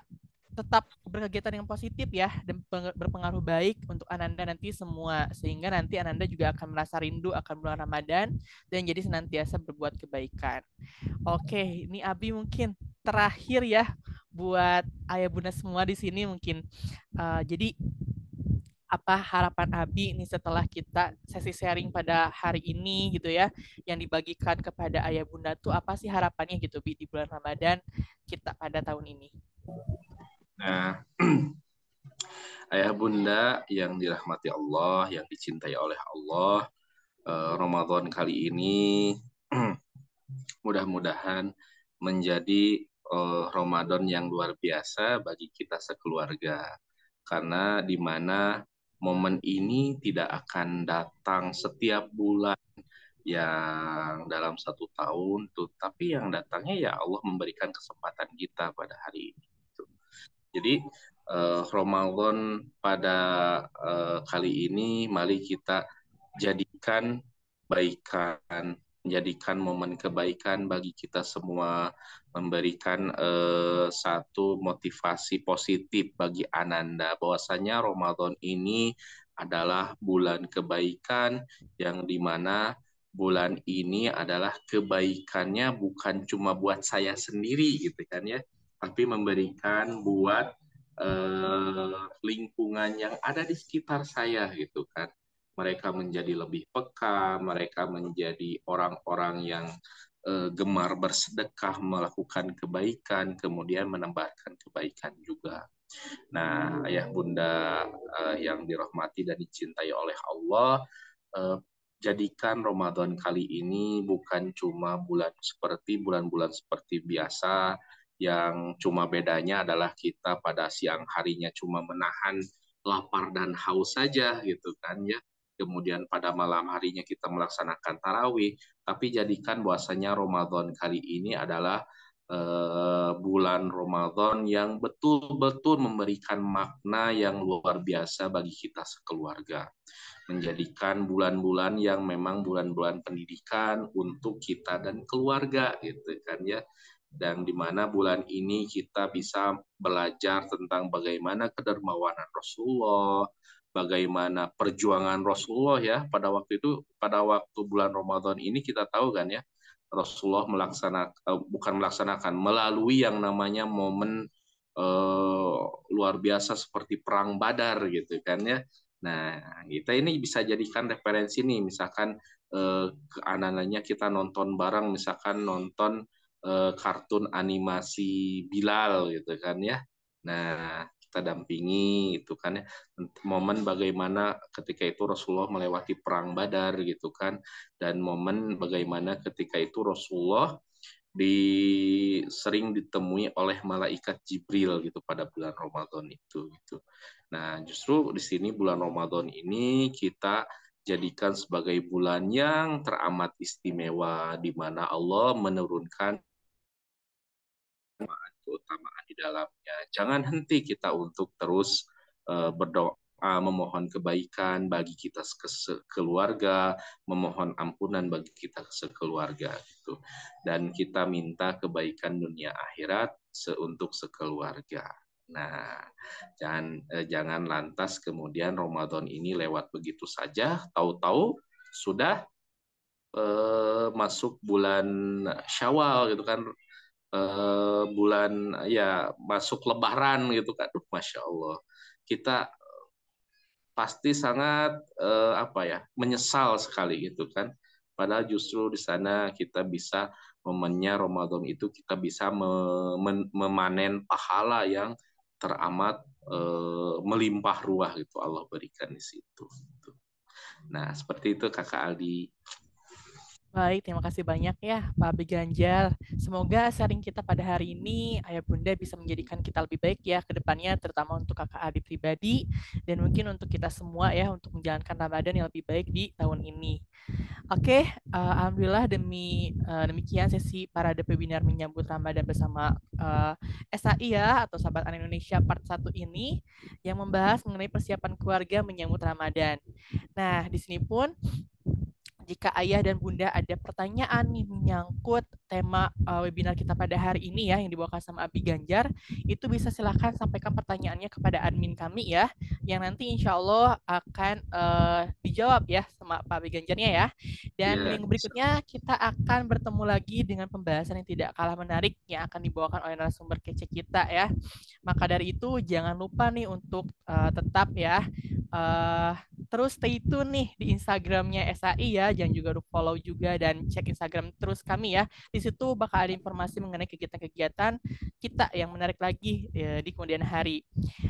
[SPEAKER 1] tetap berkegiatan yang positif ya dan berpengaruh baik untuk Ananda nanti semua, sehingga nanti Ananda juga akan merasa rindu akan bulan Ramadan dan jadi senantiasa berbuat kebaikan. Oke, ini Abi mungkin terakhir ya buat ayah bunda semua di sini mungkin. Jadi apa harapan Abi nih setelah kita sesi sharing pada hari ini gitu ya, yang dibagikan kepada ayah bunda tuh apa sih harapannya gitu Bi di bulan Ramadan kita pada tahun ini?
[SPEAKER 2] Nah, ayah bunda yang dirahmati Allah, yang dicintai oleh Allah, Ramadan kali ini mudah-mudahan menjadi Ramadan yang luar biasa bagi kita sekeluarga. Karena di mana momen ini tidak akan datang setiap bulan yang dalam 1 tahun tuh, tapi yang datangnya ya Allah memberikan kesempatan kita pada hari ini. Jadi Ramadan pada kali ini mari kita jadikan baikan, menjadikan momen kebaikan bagi kita semua, memberikan satu motivasi positif bagi Ananda bahwasanya Ramadan ini adalah bulan kebaikan, yang dimana bulan ini adalah kebaikannya bukan cuma buat saya sendiri gitu kan ya, tapi memberikan buat lingkungan yang ada di sekitar saya gitu kan. Mereka menjadi lebih peka, mereka menjadi orang-orang yang gemar bersedekah, melakukan kebaikan, kemudian menambahkan kebaikan juga. Nah, ayah bunda yang dirahmati dan dicintai oleh Allah, eh, jadikan Ramadan kali ini bukan cuma bulan-bulan seperti biasa, yang cuma bedanya adalah kita pada siang harinya cuma menahan lapar dan haus saja gitu kan ya. Kemudian pada malam harinya kita melaksanakan tarawih, tapi jadikan bahwasanya Ramadan kali ini adalah bulan Ramadan yang betul-betul memberikan makna yang luar biasa bagi kita sekeluarga. Menjadikan bulan-bulan yang memang bulan-bulan pendidikan untuk kita dan keluarga gitu kan ya. Dan di mana bulan ini kita bisa belajar tentang bagaimana kedermawanan Rasulullah, bagaimana perjuangan Rasulullah ya pada waktu itu, pada waktu bulan Ramadan ini kita tahu kan ya, Rasulullah bukan melaksanakan, melalui yang namanya momen luar biasa seperti perang Badar gitu kan ya. Nah, kita ini bisa jadikan referensi nih, misalkan anak-anaknya kita nonton bareng, misalkan nonton kartun animasi Bilal gitu kan ya. Nah, kita dampingi itu kan ya, momen bagaimana ketika itu Rasulullah melewati perang Badar gitu kan, dan momen bagaimana ketika itu Rasulullah sering ditemui oleh malaikat Jibril gitu pada bulan Ramadan itu gitu. Nah, justru di sini bulan Ramadan ini kita jadikan sebagai bulan yang teramat istimewa di mana Allah menurunkan keutamaan di dalamnya. Jangan henti kita untuk terus berdoa, memohon kebaikan bagi kita sekeluarga, memohon ampunan bagi kita sekeluarga gitu. Dan kita minta kebaikan dunia akhirat untuk sekeluarga. Nah, jangan lantas kemudian Ramadan ini lewat begitu saja, tahu-tahu sudah masuk bulan Syawal gitu kan, bulan ya masuk Lebaran gitu kan. Masya Allah, kita pasti sangat apa ya, menyesal sekali gitu kan. Padahal justru di sana kita bisa momennya Ramadan itu kita bisa memanen pahala yang teramat melimpah ruah gitu Allah berikan di situ. Nah, seperti itu Kakak Aldi.
[SPEAKER 1] Baik, terima kasih banyak ya Pak Abi Ganjar. Semoga sharing kita pada hari ini Ayah Bunda bisa menjadikan kita lebih baik ya ke depannya, terutama untuk Kakak Adi pribadi dan mungkin untuk kita semua ya untuk menjalankan Ramadan yang lebih baik di tahun ini. Oke, alhamdulillah demikian sesi parade webinar menyambut Ramadan bersama SAI ya atau Sahabat Anak Indonesia part 1 ini yang membahas mengenai persiapan keluarga menyambut Ramadan. Nah, di sini pun jika ayah dan bunda ada pertanyaan nih menyangkut tema webinar kita pada hari ini ya yang dibawakan sama Abi Ganjar, itu bisa silahkan sampaikan pertanyaannya kepada admin kami ya, yang nanti insya Allah akan dijawab ya sama Pak Abi Ganjarnya ya. Dan
[SPEAKER 2] Ya,
[SPEAKER 1] minggu berikutnya kita akan bertemu lagi dengan pembahasan yang tidak kalah menarik yang akan dibawakan oleh narasumber kece kita ya. Maka dari itu jangan lupa nih untuk tetap ya terus stay tune nih di Instagramnya SAI ya, jangan juga lupa follow juga dan cek Instagram terus kami ya. Di situ bakal ada informasi mengenai kegiatan-kegiatan kita yang menarik lagi di kemudian hari.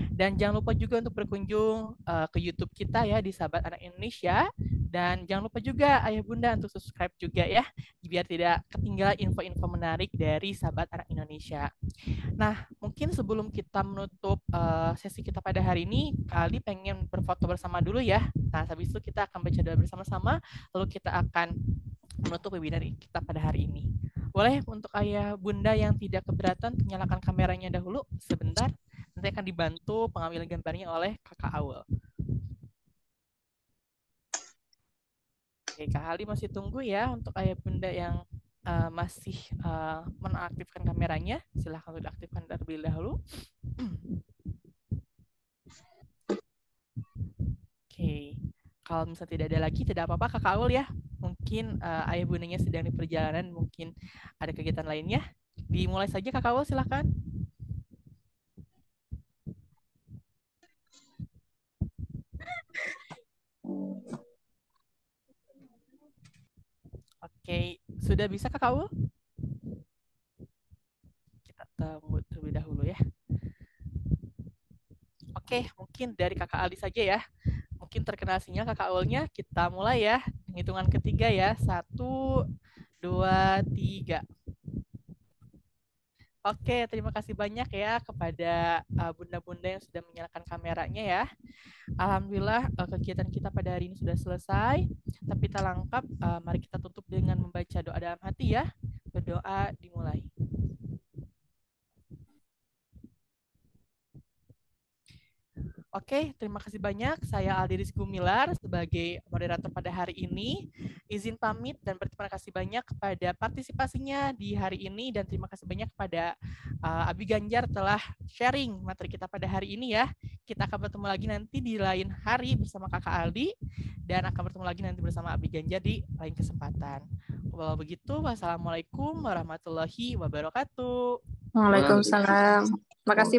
[SPEAKER 1] Dan jangan lupa juga untuk berkunjung ke YouTube kita ya di Sahabat Anak Indonesia. Dan jangan lupa juga Ayah Bunda untuk subscribe juga ya, biar tidak ketinggalan info-info menarik dari Sahabat Anak Indonesia. Nah, mungkin sebelum kita menutup sesi kita pada hari ini, kali pengen berfoto bersama dulu ya. Nah, habis itu kita akan baca doa bersama-sama, lalu kita akan menutup webinar kita pada hari ini. Boleh untuk ayah bunda yang tidak keberatan nyalakan kameranya dahulu sebentar. Nanti akan dibantu pengambilan gambarnya oleh kakak Awal. Oke, Kak Ali masih tunggu ya untuk ayah bunda yang masih menaktifkan kameranya. Silahkan untuk aktifkan terlebih dahulu. Oke, kalau misalnya tidak ada lagi, tidak apa-apa Kakak Aul ya. Mungkin ayah bundanya sedang di perjalanan, mungkin ada kegiatan lainnya. Dimulai saja Kakak Aul, silahkan. Oke, sudah bisa Kakak Aul? Kita tunggu terlebih dahulu ya. Oke, mungkin dari Kakak Aldi saja ya. Mungkin terkenal sinyal Kakak Aulnya. Kita mulai ya. Hitungan ketiga ya. 1, 2, 3. Oke, terima kasih banyak ya kepada bunda-bunda yang sudah menyalakan kameranya ya. Alhamdulillah kegiatan kita pada hari ini sudah selesai. Tapi tak lengkap, mari kita tutup dengan membaca doa dalam hati ya. Berdoa dimulai. Oke, terima kasih banyak. Saya Aldiris Gumilar sebagai moderator pada hari ini. Izin pamit dan berterima kasih banyak kepada partisipasinya di hari ini dan terima kasih banyak kepada Abi Ganjar telah sharing materi kita pada hari ini ya. Kita akan bertemu lagi nanti di lain hari bersama Kakak Aldi dan akan bertemu lagi nanti bersama Abi Ganjar di lain kesempatan. Kalau begitu, wassalamualaikum warahmatullahi wabarakatuh.
[SPEAKER 3] Waalaikumsalam. Makasih.